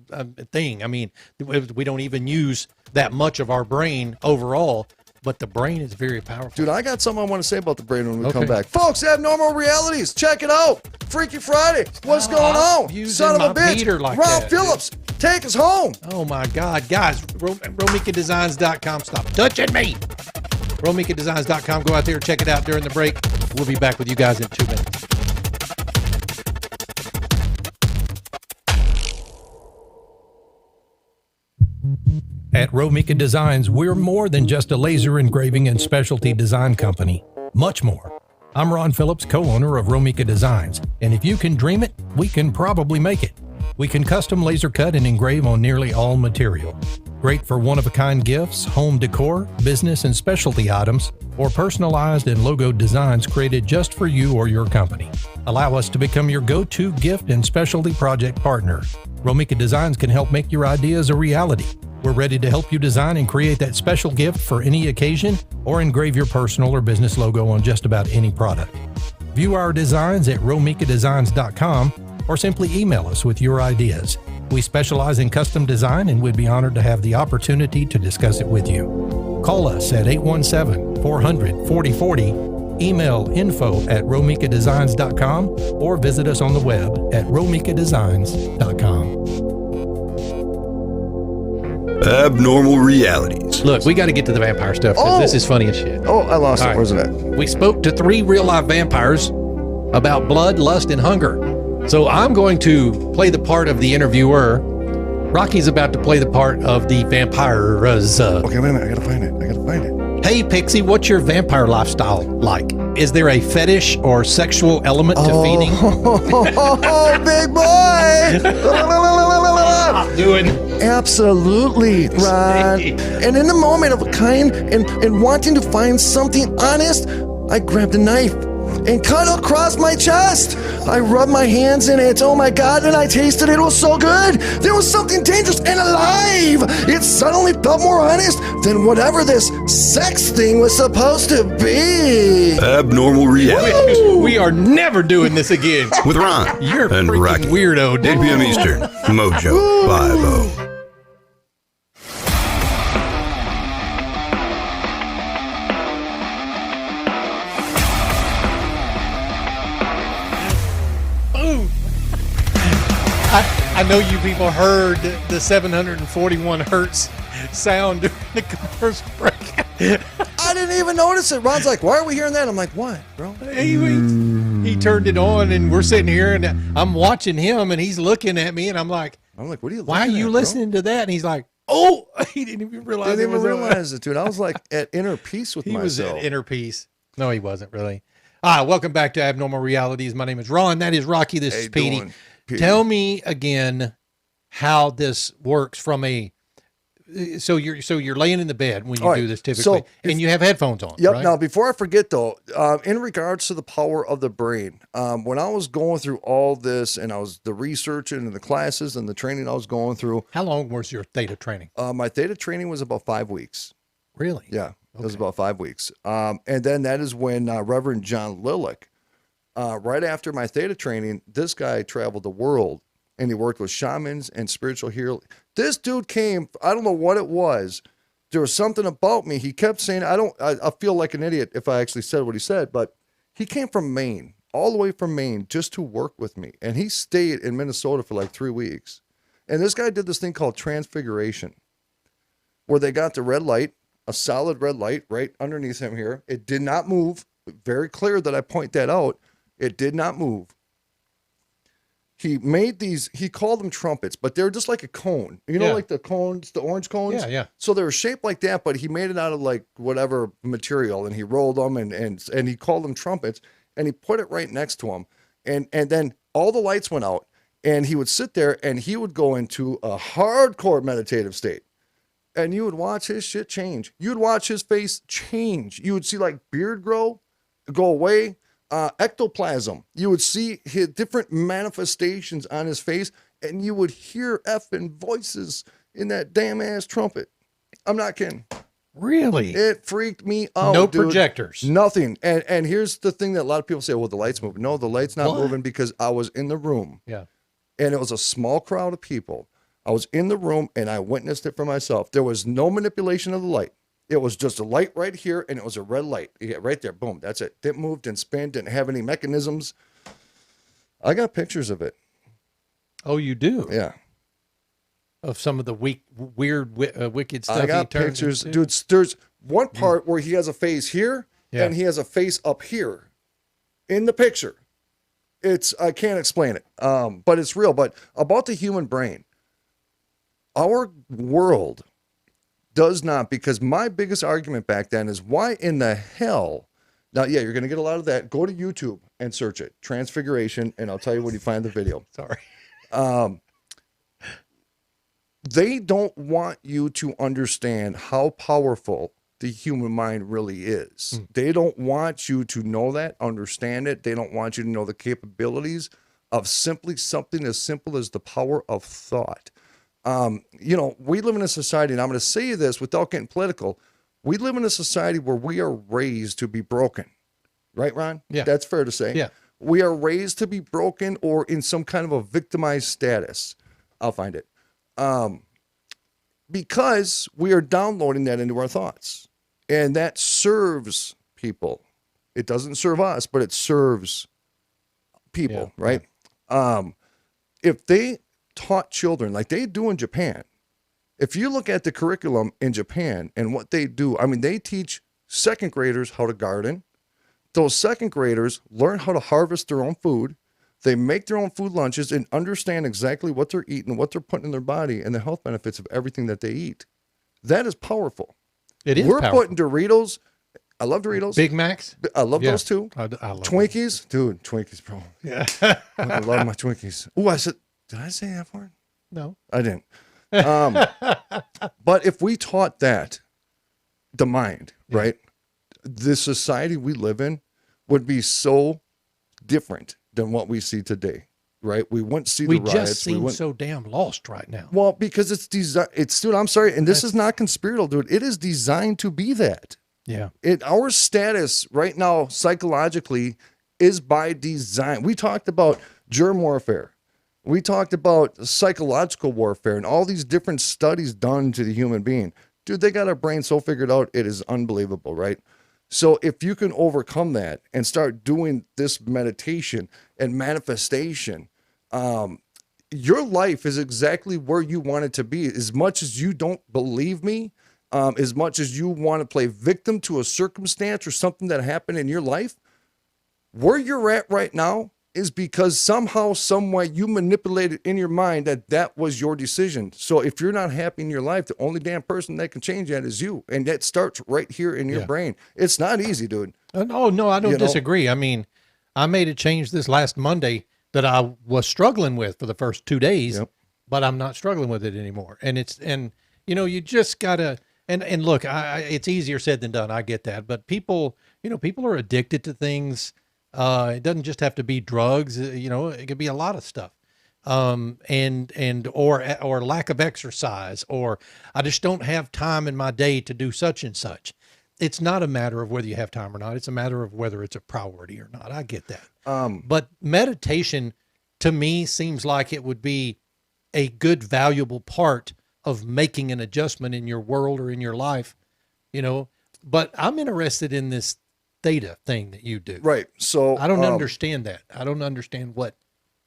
thing. I mean, we don't even use that much of our brain overall, but the brain is very powerful.
Dude, I got something I want to say about the brain when we come back. Folks, Abnormal Realities, check it out. Freaky Friday. What's going on? Son of a bitch.
Like
Rob Phillips, take us home.
Oh, my God. Guys, RomikaDesigns.com. Stop touching me. RomikaDesigns.com. Go out there and check it out during the break. We'll be back with you guys in 2 minutes. At Romika Designs, we're more than just a laser engraving and specialty design company. Much more. I'm Ron Phillips, co-owner of Romika Designs, and if you can dream it, we can probably make it. We can custom laser cut and engrave on nearly all material. Great for one-of-a-kind gifts, home decor, business and specialty items, or personalized and logoed designs created just for you or your company. Allow us to become your go-to gift and specialty project partner. Romika Designs can help make your ideas a reality. We're ready to help you design and create that special gift for any occasion or engrave your personal or business logo on just about any product. View our designs at RomikaDesigns.com or simply email us with your ideas. We specialize in custom design and we'd be honored to have the opportunity to discuss it with you. Call us at 817-400-4040, email info@RomikaDesigns.com, or visit us on the web at RomikaDesigns.com.
Abnormal Realities.
Look, we got to get to the vampire stuff because this is funny as shit.
Oh, I lost it.
Right.
Where's it at?
We spoke to 3 real-life vampires about blood, lust, and hunger. So I'm going to play the part of the interviewer. Rocky's about to play the part of the vampires.
Okay, wait a minute. I gotta find it.
Hey, Pixie, what's your vampire lifestyle like? Is there a fetish or sexual element to feeding?
Oh, big boy!
Doing
Absolutely, Ron. And in the moment of a kind and wanting to find something honest, I grabbed a knife and cut across my chest. I rubbed my hands in it. Oh my God, and I tasted it. It was so good. There was something dangerous and alive. It suddenly felt more honest than whatever this sex thing was supposed to be.
Abnormal reality
We are never doing this again.
with Ron
You're a
and
freaking
Rocky.
weirdo,
8
dude.
p.m. Eastern, Mojo 50.
Boom. I know you people heard the 741 hertz sound during the commercial break.
I didn't even notice it. Ron's like, why are we hearing that? I'm like, what, bro?
He turned it on, and we're sitting here, and I'm watching him, and he's looking at me, and I'm like,
What are you
why are
looking
you
at,
listening to that? And he's like, oh, he didn't even
bro?
realize
I didn't
it
even
was
realize it, dude. I was like at inner peace with
He was
myself.
at inner peace. No, he wasn't really. Welcome back to Abnormal Realities. My name is Ron. That is Rocky. This
How
is
you
Petey.
doing, Petey?
Tell me again how this works from a. So you're laying in the bed when you
All right,
do this typically,
so
and you have headphones on.
Yep.
Right?
Now, before I forget, though, in regards to the power of the brain, when I was going through all this and I was the researching and the classes and the training I was going through,
How long was your theta training?
my theta training was about 5 weeks.
Really?
Yeah, it was about 5 weeks. And then that is when Reverend John Lillick, right after my theta training, this guy traveled the world and he worked with shamans and spiritual healers. This dude came, I don't know what it was. There was something about me. He kept saying, I feel like an idiot if I actually said what he said, but he came from Maine, all the way from Maine, just to work with me. And he stayed in Minnesota for like 3 weeks. And this guy did this thing called transfiguration, where they got the red light, a solid red light right underneath him here. It did not move. Very clear that I point that out. It did not move. He made these, he called them trumpets, but they're just like a cone. You know,
Yeah.
like the cones, the orange cones?
Yeah, yeah.
So they were shaped like that, but he made it out of like whatever material, and he rolled them and he called them trumpets, and he put it right next to him. And then all the lights went out, and he would sit there and he would go into a hardcore meditative state. And you would watch his shit change. You'd watch his face change. You would see like beard grow, go away. Ectoplasm. You would see his different manifestations on his face, and you would hear effing voices in that damn ass trumpet. I'm not kidding.
Really?
It freaked me out.
No
dude.
projectors.
Nothing. And here's the thing that a lot of people say, well, the light's moving. No, the light's not
What?
moving because I was in the room,
Yeah.
and it was a small crowd of people. I was in the room, and I witnessed it for myself. There was no manipulation of the light. It was just a light right here, and it was a red light. Yeah, right there. Boom. That's it. Didn't move, didn't spin, didn't have any mechanisms. I got pictures of it.
Oh, you do?
Yeah.
Of some of the weird, wicked stuff
I got
he turns
pictures.
into?
Dude, there's one part where he has a face here,
Yeah.
and he has a face up here in the picture. I can't explain it, but it's real. But about the human brain, our world does not, because my biggest argument back then is why in the hell. Now, yeah, you're going to get a lot of that. Go to YouTube and search it, Transfiguration, and I'll tell you when you find the video.
Sorry.
They don't want you to understand how powerful the human mind really is. They don't want you to know that, understand it. They don't want you to know the capabilities of simply something as simple as the power of thought. We live in a society, and I'm going to say this without getting political. We live in a society where we are raised to be broken. Right, Ron?
Yeah.
That's fair to say.
Yeah.
We are raised to be broken or in some kind of a victimized status. I'll find it. Because we are downloading that into our thoughts. And that serves people. It doesn't serve us, but it serves people,
Yeah,
right? If they taught children like they do in Japan, if you look at the curriculum in Japan and what they do, I mean, they teach second graders how to garden. Those second graders learn how to harvest their own food. They make their own food lunches and understand exactly what they're eating, what they're putting in their body, and the health benefits of everything that they eat. That is powerful.
It is
We're
powerful.
putting Doritos. I love Doritos.
Big Macs?
I love
Yeah.
those too.
I love
Twinkies. Dude, Twinkies, bro.
Yeah.
I love my Twinkies. Oh, did I say that word?
No.
I didn't. But if we taught that, the mind, right? The society we live in would be so different than what we see today, right? We wouldn't see
We
the riots.
just seem so damn lost right now.
Well, because it's designed. It's dude. I'm sorry, and this is not conspiratorial, dude. It is designed to be that.
Yeah.
Our status right now psychologically is by design. We talked about germ warfare. We talked about psychological warfare and all these different studies done to the human being. Dude, they got our brain so figured out, it is unbelievable, right? So if you can overcome that and start doing this meditation and manifestation, your life is exactly where you want it to be. As much as you don't believe me, as much as you want to play victim to a circumstance or something that happened in your life, where you're at right now is because somehow, some way you manipulated in your mind that was your decision. So if you're not happy in your life, the only damn person that can change that is you. And that starts right here in your brain. It's not easy, dude.
Oh, no, I don't disagree. I mean, I made a change this last Monday that I was struggling with for the first 2 days, but I'm not struggling with it anymore. And you just gotta, and look, it's easier said than done. I get that, but people are addicted to things. It doesn't just have to be drugs. It could be a lot of stuff. Or lack of exercise, or I just don't have time in my day to do such and such. It's not a matter of whether you have time or not. It's a matter of whether it's a priority or not. I get that. But meditation to me seems like it would be a good, valuable part of making an adjustment in your world or in your life, but I'm interested in this theta thing that you do.
Right. So
I don't understand that. I don't understand what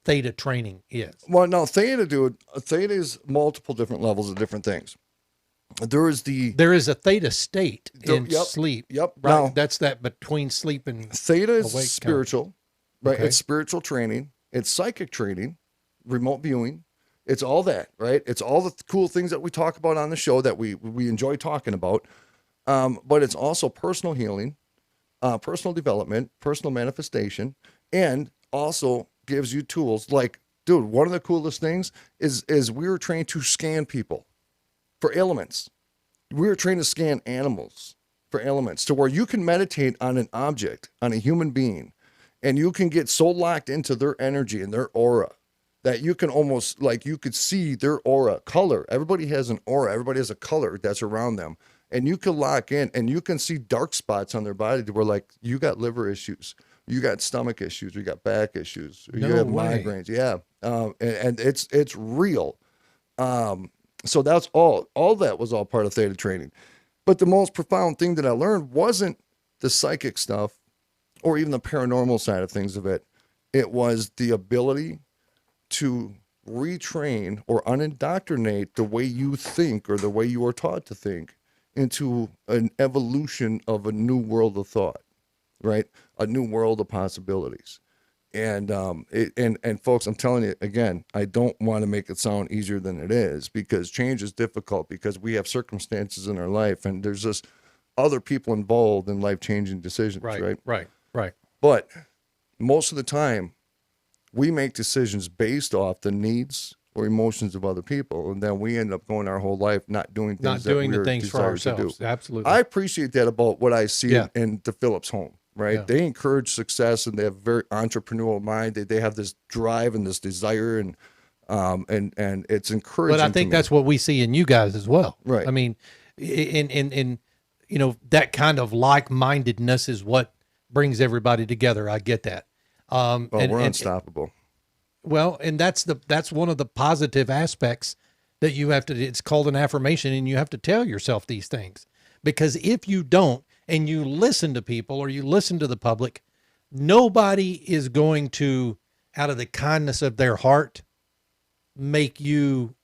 theta training is.
Well, no, theta, dude. Theta is multiple different levels of different things. There is a theta state in sleep. Yep.
Right.
Now,
That's that between sleep and
theta is
awake
spiritual, right?
Okay.
It's spiritual training. It's psychic training, remote viewing. It's all that, right? It's all the cool things that we talk about on the show that we enjoy talking about. But it's also personal healing, personal development, personal manifestation, and also gives you tools like, dude, one of the coolest things is we were trained to scan people for elements. We were trained to scan animals for elements to where you can meditate on an object, on a human being, and you can get so locked into their energy and their aura that you can almost, like, you could see their aura color. Everybody has an aura. Everybody has a color that's around them. And you can lock in and you can see dark spots on their body where, like, you got liver issues, you got stomach issues, you got back issues, you have migraines. Yeah. And it's real. So that's all that was all part of theta training. But the most profound thing that I learned wasn't the psychic stuff or even the paranormal side of things of it. It was the ability to retrain or unindoctrinate the way you think or the way you are taught to think into an evolution of a new world of thought, right? A new world of possibilities. And folks, I'm telling you again, I don't want to make it sound easier than it is, because change is difficult because we have circumstances in our life and there's just other people involved in life-changing decisions, right?
Right.
But most of the time, we make decisions based off the needs or emotions of other people, and then we end up going our whole life not doing things
for ourselves.
To do.
Absolutely.
I appreciate that about what I see in the Phillips home, right?
Yeah.
They encourage success and they have a very entrepreneurial mind. They have this drive and this desire, and it's encouraging.
But I think that's what we see in you guys as well.
Right.
I mean, in that kind of like-mindedness is what brings everybody together. I get that.
We're unstoppable.
And that's one of the positive aspects that you have to, it's called an affirmation, and you have to tell yourself these things, because if you don't, and you listen to people or you listen to the public, nobody is going to, out of the kindness of their heart, put you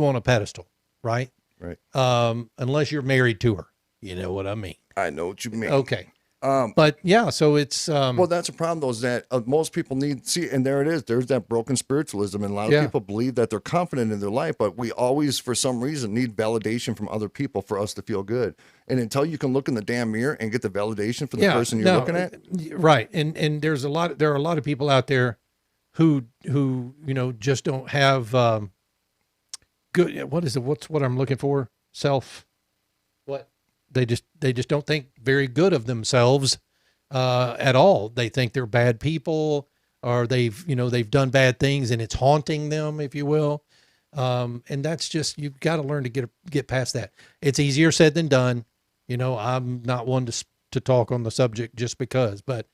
on a pedestal, right?
Right.
Unless you're married to her. You know what I mean?
I know what you mean.
Okay. But yeah, so it's
well, that's a problem though, is that most people and there it is, there's that broken spiritualism, and a lot of people believe that they're confident in their life, but we always, for some reason, need validation from other people for us to feel good. And until you can look in the damn mirror and get the validation from the person you're looking at,
right? And there are a lot of people out there who just don't have good. What is it? What's what I'm looking for? Self. What? They just don't think very good of themselves, at all. They think they're bad people, or they've done bad things and it's haunting them, if you will. And that's just, you've got to learn to get past that. It's easier said than done. I'm not one to talk on the subject just because, but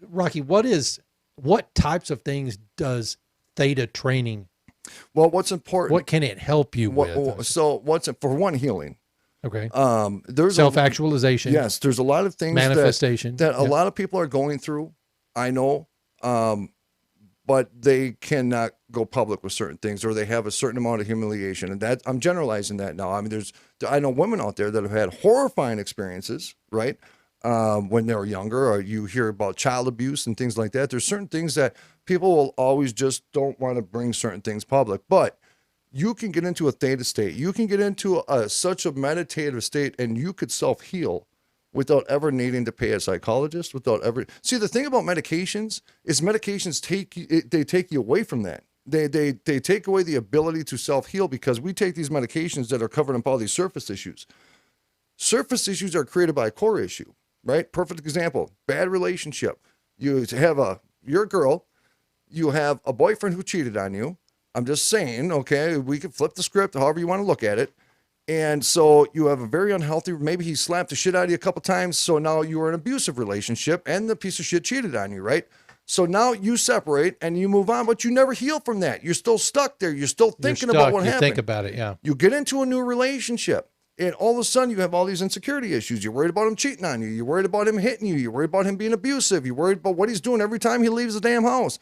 Rocky, what types of things does theta training?
Well, what's important?
What can it help you with?
So for one, healing.
Okay.
There's
self-actualization.
Yes. There's a lot of things
manifestation
that a lot of people are going through. I know. But they cannot go public with certain things, or they have a certain amount of humiliation. And that, I'm generalizing that now. I mean, I know women out there that have had horrifying experiences, right? When they were younger, or you hear about child abuse and things like that. There's certain things that people will always just don't want to bring certain things public. But you can get into a theta state. You can get into such a meditative state, and you could self-heal without ever needing to pay a psychologist, see, the thing about medications is medications take you away from that. They take away the ability to self-heal, because we take these medications that are covered up all these surface issues. Surface issues are created by a core issue, right? Perfect example, bad relationship. You're a girl, you have a boyfriend who cheated on you. I'm just saying, okay, we can flip the script however you want to look at it. And so you have a very unhealthy, maybe he slapped the shit out of you a couple times. So now you are in an abusive relationship, and the piece of shit cheated on you, right? So now you separate and you move on, but you never heal from that. You're still stuck there. You're still thinking about what happened.
You think about it, yeah.
You get into a new relationship, and all of a sudden you have all these insecurity issues. You're worried about him cheating on you. You're worried about him hitting you. You're worried about him being abusive. You're worried about what he's doing every time he leaves the damn house.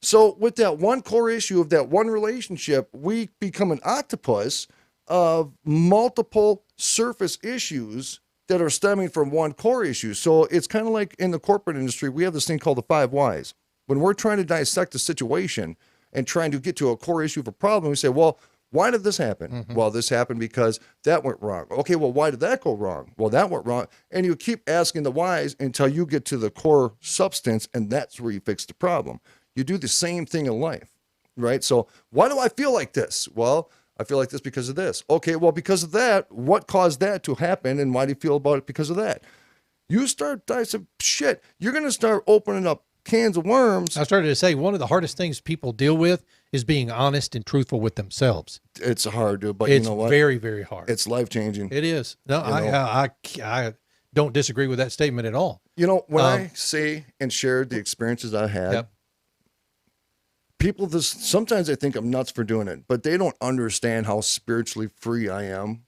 So with that one core issue of that one relationship, we become an octopus of multiple surface issues that are stemming from one core issue. So it's kind of like in the corporate industry, we have this thing called the 5 whys. When we're trying to dissect a situation and trying to get to a core issue of a problem, we say, well, why did this happen? Mm-hmm. Well, this happened because that went wrong. Okay, well, why did that go wrong? Well, that went wrong. And you keep asking the whys until you get to the core substance, and that's where you fix the problem. You do the same thing in life, right? So why do I feel like this? Well, I feel like this because of this. Okay, well, because of that, what caused that to happen, and why do you feel about it because of that? You start dissecting shit. You're going to start opening up cans of worms.
I started to say, one of the hardest things people deal with is being honest and truthful with themselves.
It's hard, dude, but
it's
you know what?
Very, very hard.
It's life-changing.
It is. No, I don't disagree with that statement at all.
You know, when I say and share the experiences I had,
yep.
People, sometimes they think I'm nuts for doing it, but they don't understand how spiritually free I am.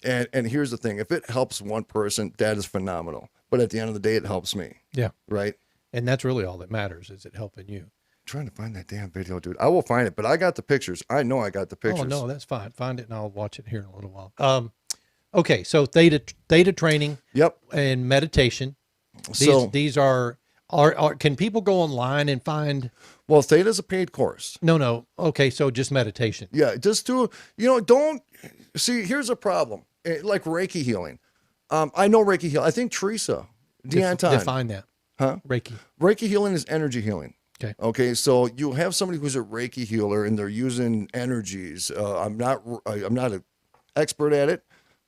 And here's the thing. If it helps one person, that is phenomenal. But at the end of the day, it helps me.
Yeah.
Right?
And that's really all that matters, is it helping you.
I'm trying to find that damn video, dude. I will find it, but I got the pictures. I know I got the pictures.
Oh, no, that's fine. Find it, and I'll watch it here in a little while. Okay, so theta training.
Yep.
And meditation. These are can people go online and find...
Well, theta's a paid course.
No. Okay, so just meditation.
Yeah, just don't see, here's a problem. Like Reiki healing. I know Reiki healing. I think Teresa D'Anton.
Define that.
Huh? Reiki healing is energy healing. Okay, so you have somebody who's a Reiki healer and they're using energies. I'm not an expert at it,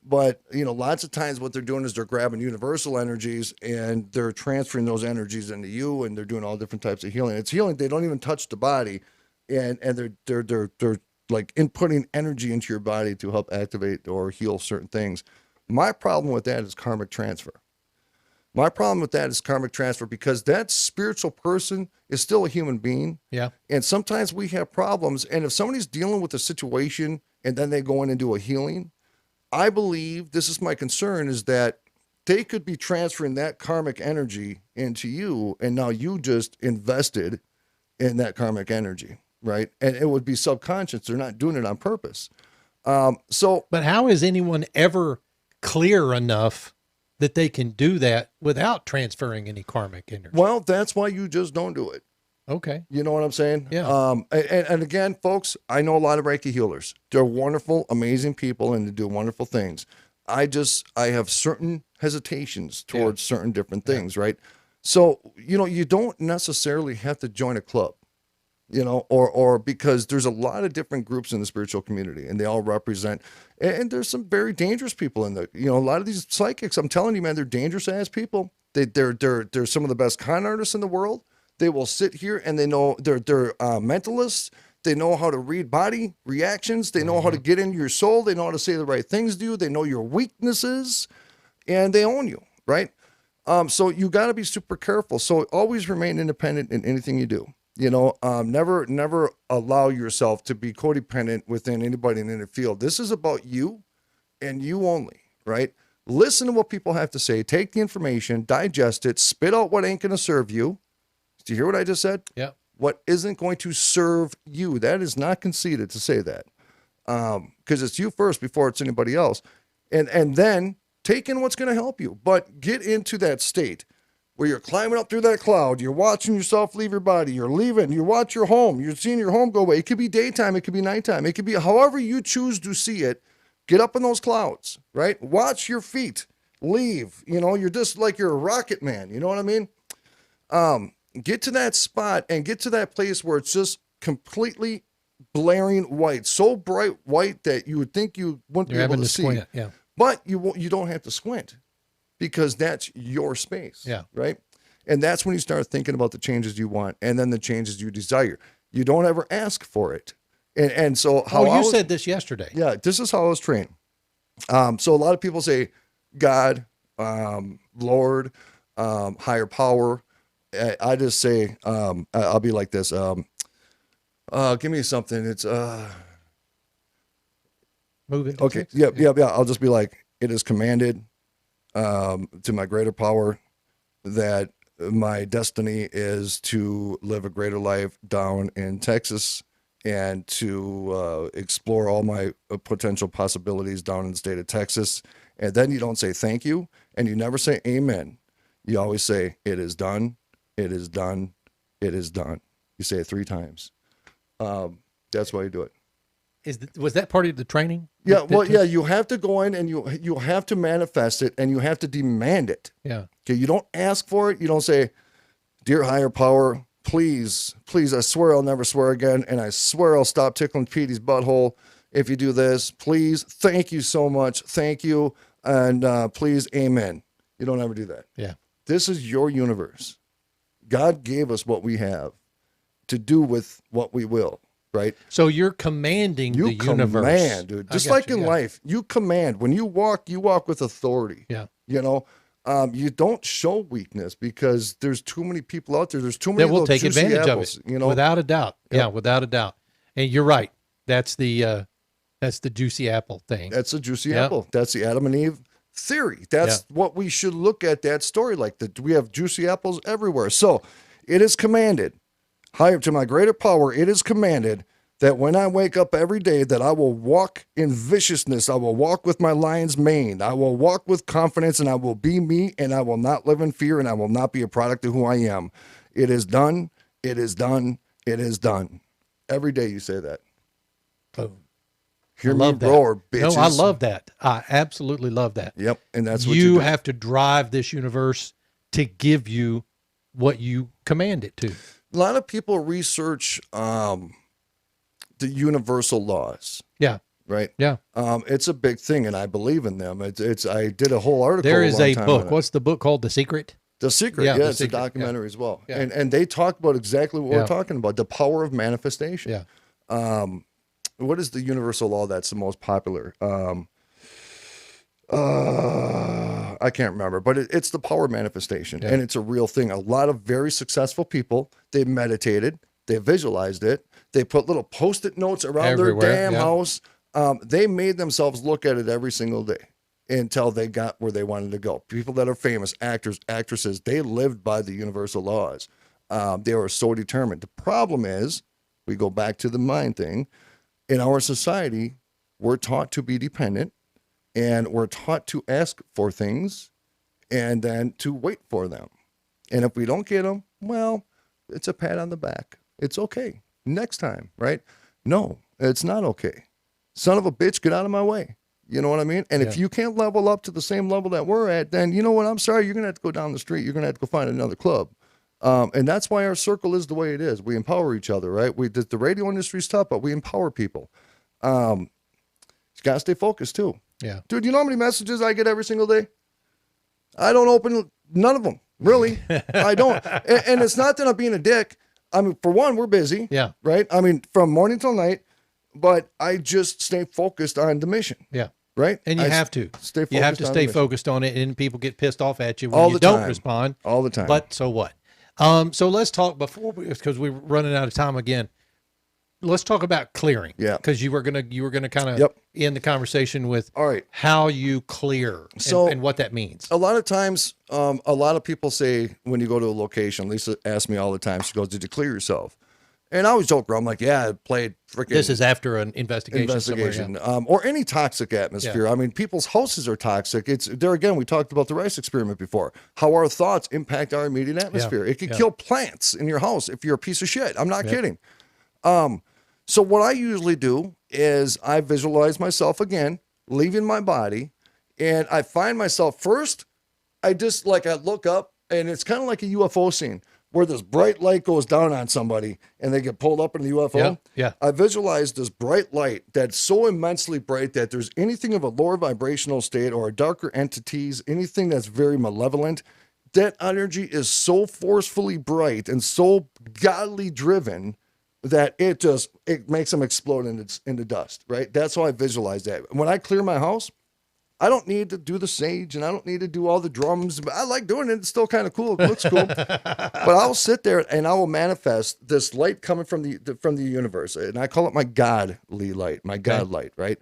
but lots of times what they're doing is they're grabbing universal energies and they're transferring those energies into you, and they're doing all different types of healing. It's healing. They don't even touch the body, and they're like inputting energy into your body to help activate or heal certain things. My problem with that is karmic transfer. Because that spiritual person is still a human being.
Yeah.
And sometimes we have problems. And if somebody's dealing with a situation and then they go in and do a healing, I believe, this is my concern, is that they could be transferring that karmic energy into you, and now you just invested in that karmic energy, right? And it would be subconscious. They're not doing it on purpose.
But how is anyone ever clear enough that they can do that without transferring any karmic energy?
Well, that's why you just don't do it.
Okay.
You know what I'm saying?
Yeah.
And again, folks, I know a lot of Reiki healers. They're wonderful, amazing people, and they do wonderful things. I have certain hesitations towards certain different things, right? So, you don't necessarily have to join a club, or because there's a lot of different groups in the spiritual community, and they all represent, and there's some very dangerous people in there. A lot of these psychics, I'm telling you, man, they're dangerous ass people. They're some of the best con artists in the world. They will sit here and they know they're mentalists. They know how to read body reactions. They know how to get into your soul. They know how to say the right things to you. They know your weaknesses, and they own you, right? So you got to be super careful. So always remain independent in anything you do. Never allow yourself to be codependent within anybody in any field. This is about you and you only, right? Listen to what people have to say. Take the information, digest it, spit out what ain't going to serve you. Do you hear what I just said?
Yeah.
What isn't going to serve you. That is not conceited to say that. Because it's you first before it's anybody else. And then take in what's going to help you. But get into that state where you're climbing up through that cloud. You're watching yourself leave your body. You're leaving. You watch your home. You're seeing your home go away. It could be daytime. It could be nighttime. It could be however you choose to see it. Get up in those clouds, right? Watch your feet leave. You're just like you're a rocket man. You know what I mean? Get to that spot and get to that place where it's just completely blaring white, so bright white that you would think you wouldn't be able to see.
Squint, yeah.
But you don't have to squint because that's your space,
yeah.
Right? And that's when you start thinking about the changes you want and then the changes you desire. You don't ever ask for it. And so how
you said this yesterday.
Yeah, this is how I was trained. So a lot of people say God, Lord, higher power. I just say, I'll be like this. Give me something. It's
move it.
Okay. Yeah. I'll just be like, it is commanded to my greater power that my destiny is to live a greater life down in Texas and to explore all my potential possibilities down in the state of Texas. And then you don't say thank you, and you never say amen. You always say, it is done. It is done. It is done. You say it 3 times. That's why you do it.
Was that part of the training?
Yeah. Well, yeah. You have to go in and you have to manifest it and you have to demand it.
Yeah.
Okay. You don't ask for it. You don't say, dear higher power, please, I swear I'll never swear again, and I swear I'll stop tickling Petey's butthole if you do this. Please, thank you so much. Thank you, and please, amen. You don't ever do that.
Yeah.
This is your universe. God gave us what we have to do with what we will, right?
So you're commanding the universe.
You command, dude. Just like in life, you command. When you walk with authority.
Yeah.
You don't show weakness because there's too many people out there. There's too many
that will take
juicy
advantage
apples,
of it, without a doubt.
Yep.
Yeah, without a doubt. And you're right. That's the juicy apple thing.
That's a juicy apple. That's the Adam and Eve theory. That's what we should look at that story like. That we have juicy apples everywhere. So it is commanded, higher to my greater power, it is commanded that when I wake up every day that I will walk in viciousness. I will walk with my lion's mane. I will walk with confidence, and I will be me, and I will not live in fear, and I will not be a product of who I am. It is done. It is done. It is done. Every day you say that.
Boom.
Hear me roar, bitches.
No, I love that. I absolutely love that.
Yep, and that's what
you
do.
have to drive this universe to give you what you command it to.
A lot of people research the universal laws.
Yeah.
Right.
Yeah.
It's a big thing, and I believe in them. It's. I did a whole article.
There is a book.
On
What's the book called? The Secret.
The Secret.
Yeah,
it's a documentary as well.
Yeah.
And they talk about exactly what we're talking about: the power of manifestation.
Yeah.
What is the universal law that's the most popular? I can't remember, but it's the power of manifestation, and it's a real thing. A lot of very successful people, they meditated, they visualized it, they put little Post-it notes around
everywhere,
their damn house. They made themselves look at it every single day until they got where they wanted to go. People that are famous, actors, actresses, they lived by the universal laws. They were so determined. The problem is, we go back to the mind thing. In our society, we're taught to be dependent, and we're taught to ask for things and then to wait for them. And if we don't get them, well, it's a pat on the back. It's okay. Next time, right? No, it's not okay. Son of a bitch, get out of my way. You know what I mean? And if you can't level up to the same level that we're at, then you know what? I'm sorry. You're going to have to go down the street. You're going to have to go find another club. And that's why our circle is the way it is. We empower each other, right? The radio industry is tough, but we empower people. You got to stay focused too.
Yeah.
Dude, you know how many messages I get every single day? I don't open none of them. Really, I don't. And it's not that I'm being a dick. I mean, for one, we're busy.
Yeah.
Right. I mean, from morning till night, but I just stay focused on the mission.
Yeah.
Right.
And you have to. You have to stay focused on it, and people get pissed off at you when you don't respond.
All the time.
But so what? So let's talk because we're running out of time again. Let's talk about clearing.
Yeah.
Because you were gonna kind of end the conversation with how you clear and what that means.
A lot of times, a lot of people say when you go to a location, Lisa asks me all the time, she goes, "Did you clear yourself?" And I always joke around, I'm like, "Yeah, I played freaking."
This is after an investigation.
Or any toxic atmosphere.
Yeah.
I mean, people's houses are toxic. It's there again. We talked about the rice experiment before. How our thoughts impact our immediate atmosphere. It can kill plants in your house if you're a piece of shit. I'm not kidding. So what I usually do is I visualize myself again leaving my body, and I find myself first. I look up, and it's kind of like a UFO scene where this bright light goes down on somebody and they get pulled up in the UFO.
Yeah.
I visualize this bright light that's so immensely bright that there's anything of a lower vibrational state or darker entities, anything that's very malevolent. That energy is so forcefully bright and so godly driven that it makes them explode into dust, right? That's how I visualize that. When I clear my house, I don't need to do the sage and I don't need to do all the drums. But I like doing it. It's still kind of cool. It looks cool. But I'll sit there and I will manifest this light coming from the universe. And I call it my godly light, my God light, right?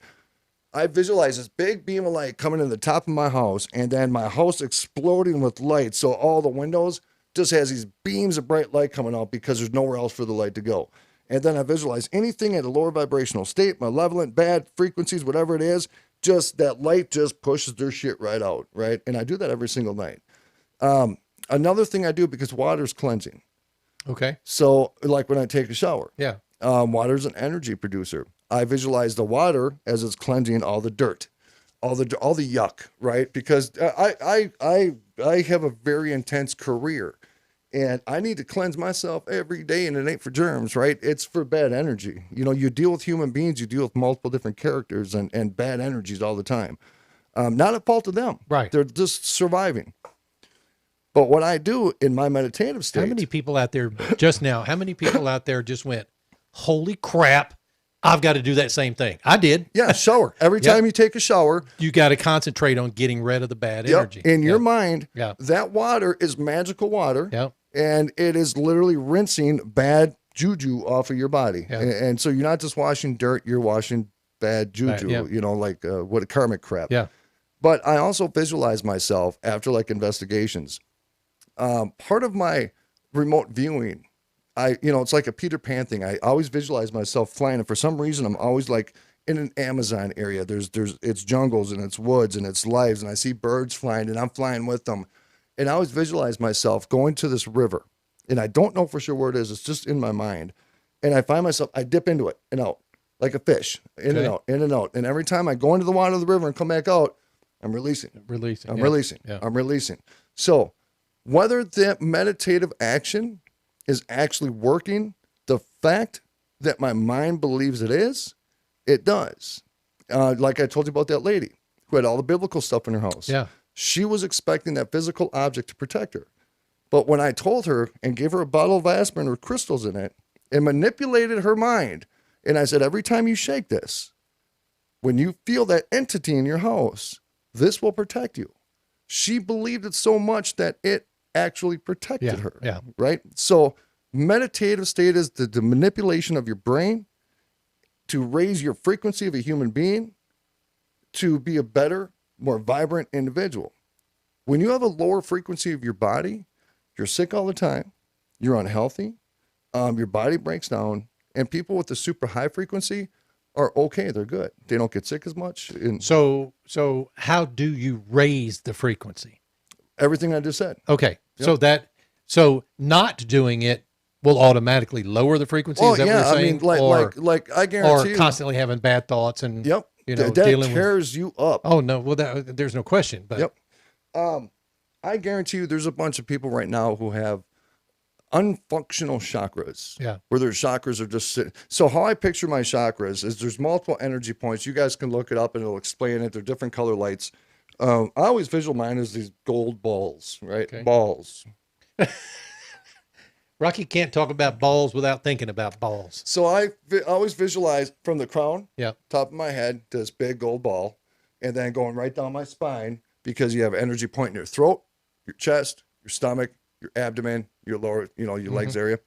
I visualize this big beam of light coming in the top of my house and then my house exploding with light. So all the windows just has these beams of bright light coming out because there's nowhere else for the light to go. And then I visualize anything at a lower vibrational state, malevolent, bad frequencies, whatever it is, just that light just pushes their shit right out, right? And I do that every single night. Another thing I do, because water's cleansing.
Okay.
So like when I take a shower.
Yeah.
Water's an energy producer. I visualize the water as it's cleansing all the dirt, all the yuck, right? Because I have a very intense career. And I need to cleanse myself every day, and it ain't for germs, right? It's for bad energy. You know, you deal with human beings, you deal with multiple different characters and bad energies all the time. Not at fault of them.
Right.
They're just surviving. But what I do in my meditative state.
How many people out there just went, holy crap, I've got to do that same thing. I did.
Yeah, shower. Every time you take a shower.
You got to concentrate on getting rid of the bad energy.
In your mind, that water is magical water.
Yeah.
And it is literally rinsing bad juju off of your body.
Yeah.
And so you're not just washing dirt, you're washing bad juju, you know, like what a karmic crap.
Yeah.
But I also visualize myself after like investigations. Part of my remote viewing, it's like a Peter Pan thing. I always visualize myself flying. And for some reason, I'm always like in an Amazon area. It's jungles and it's woods and it's lives. And I see birds flying and I'm flying with them. And I always visualize myself going to this river, and I don't know for sure where it is. It's just in my mind. And I find myself, I dip into it and out like a fish, in and out, in and out. And every time I go into the water of the river and come back out, I'm releasing. I'm releasing. So whether that meditative action is actually working, the fact that my mind believes it is, it does. Like I told you about that lady who had all the biblical stuff in her house.
Yeah.
She was expecting that physical object to protect her. But when I told her and gave her a bottle of aspirin with crystals in it and manipulated her mind, and I said, every time you shake this, when you feel that entity in your house, this will protect you. She believed it so much that it actually protected her.
Yeah.
Right? So meditative state is the manipulation of your brain to raise your frequency of a human being to be a better, more vibrant individual. When you have a lower frequency of your body, you're sick all the time, you're unhealthy, your body breaks down, and people with the super high frequency are okay, they're good. They don't get sick as much.
So how do you raise the frequency?
Everything I just said.
Okay.
Yep.
So not doing it will automatically lower the frequency. Is that what you're saying?
I mean, like I guarantee you.
Or constantly having bad thoughts and
that tears you up.
Oh no, well there's no question. But
I guarantee you, there's a bunch of people right now who have unfunctional chakras.
Yeah,
where their chakras are just sitting. So how I picture my chakras is there's multiple energy points. You guys can look it up and it'll explain it. They're different color lights. I always visual mine as these gold balls, right?
Okay.
Balls.
Rocky can't talk about balls without thinking about balls.
So I always visualize from the crown,
Yeah.
top of my head, to this big gold ball, and then going right down my spine, because you have energy point in your throat, your chest, your stomach, your abdomen, your lower, your legs area.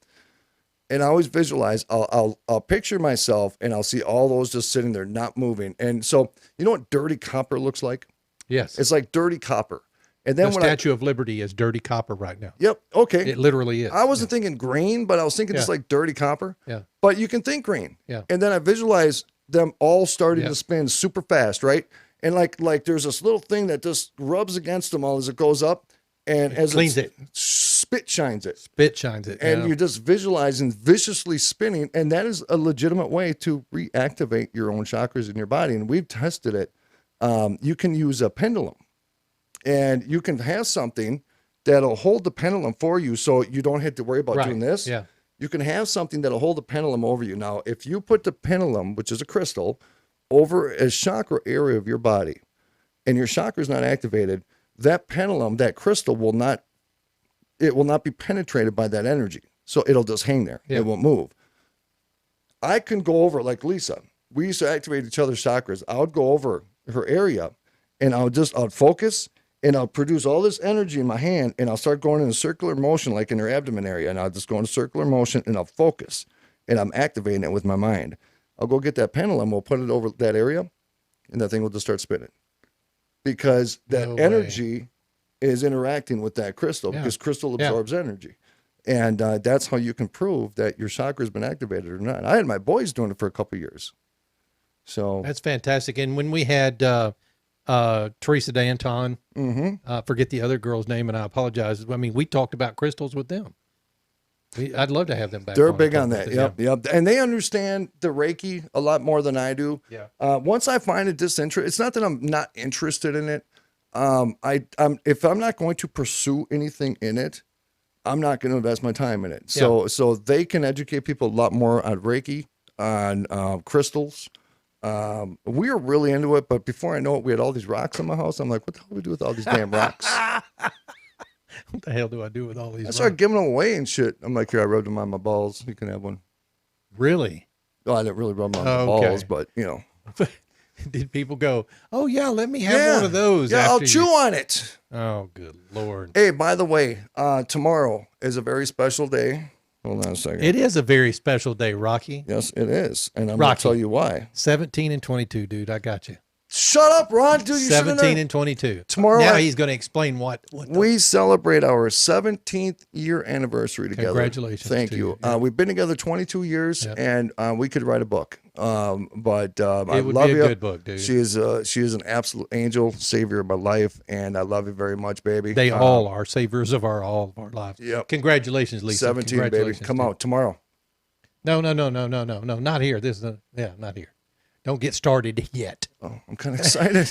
And I always visualize, I'll picture myself, and I'll see all those just sitting there, not moving. And so, you know what dirty copper looks like?
Yes.
It's like dirty copper. And then
The Statue of Liberty is dirty copper right now.
Yep. Okay.
It literally is.
I wasn't thinking green, but I was thinking just like dirty copper.
Yeah.
But you can think green.
Yeah.
And then I visualize them all starting
Yeah.
to spin super fast, right? And like there's this little thing that just rubs against them all as it goes up, and as
cleans it.
spit shines it.
Spit shines it.
And
yeah.
you're just visualizing viciously spinning, and that is a legitimate way to reactivate your own chakras in your body. And we've tested it. You can use a pendulum. And you can have something that'll hold the pendulum for you, so you don't have to worry about
Right.
doing this.
Yeah.
You can have something that'll hold the pendulum over you. Now, if you put the pendulum, which is a crystal, over a chakra area of your body, and your chakra is not activated, that pendulum, that crystal will not be penetrated by that energy. So it'll just hang there.
Yeah.
It won't move. I can go over, like Lisa. We used to activate each other's chakras. I would go over her area, and I'd focus, and I'll produce all this energy in my hand, and I'll start going in a circular motion, like in her abdomen area, and I'll just go in a circular motion, and I'll focus, and I'm activating it with my mind. I'll go get that pendulum, we'll put it over that area, and that thing will just start spinning. Because that
No way.
energy is interacting with that crystal,
Yeah.
because crystal
Yeah.
absorbs energy. And that's how you can prove that your chakra has been activated or not. I had my boys doing it for a couple of years. So
That's fantastic. And when we had Teresa Danton, forget the other girl's name, and I apologize. I mean, we talked about crystals with them. I'd love to have them back.
they're
on
big
and
on
talk
that.
about
Yep. And they understand the Reiki a lot more than I do.
Yeah.
Once I find a disinterest, it's not that I'm not interested in it. If I'm not going to pursue anything in it, I'm not going to invest my time in it. So they can educate people a lot more on Reiki, on crystals. We were really into it, but before I know it, we had all these rocks in my house. I'm like, what the hell do we do with all these damn rocks?
What the hell do I do with all these?
I started giving them away and shit. I'm like, here, I rubbed them on my balls. You can have one.
Really?
Oh, I didn't really rub them on my
Okay.
balls, but
Did people go, oh, yeah, let me have one of those?
Yeah, I'll
after
chew
you-"
on it.
Oh, good Lord.
Hey, by the way, tomorrow is a very special day. Hold on a second.
It is a very special day, Rocky.
Yes, it is. And I'm going
Rocky.
to tell you why.
17 and 22, dude. I got you.
Shut up, Ron. Dude, you
17 and 22.
Tomorrow
Now
I-
he's going to explain what the-
We celebrate our 17th year anniversary together.
Congratulations
Thank
to
you.
you. Yeah.
We've been together 22 years, and we could write a book. I
It would
love
be a
you.
good book, dude.
She is an absolute angel, savior of my life, and I love you very much, baby.
They all are saviors of all of our lives.
Yep.
Congratulations, Lisa.
17, baby.
Congratulations,
Come
dude.
out tomorrow.
No, not here. This is not here. Don't get started yet.
Oh, I'm kind of excited.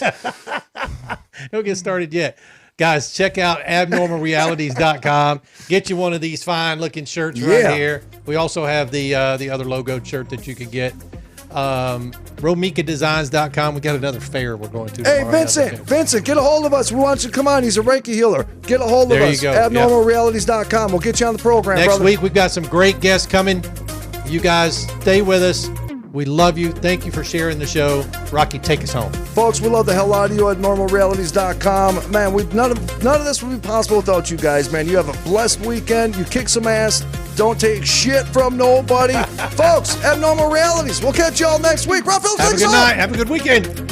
Don't get started yet. Guys, check out abnormalrealities.com. Get you one of these fine looking shirts
Yeah.
right here. We also have the other logoed shirt that you can get. RomikaDesigns.com. We got another fair we're going to
Hey,
tomorrow.
Vincent, get a hold of us. We want you to come on. He's a Reiki healer. Get a hold of
There you
us.
go.
Abnormalrealities.com. We'll get you on the program,
Next
brother.
week, we've got some great guests coming. You guys stay with us. We love you. Thank you for sharing the show. Rocky, take us home.
Folks, we love the hell out of you at normalrealities.com. Man, none of this would be possible without you guys, man. You have a blessed weekend. You kick some ass. Don't take shit from nobody. Folks, Abnormal Realities. We'll catch y'all next week. Rob Phillips,
Have a
take us
good
home.
night. Have a good weekend.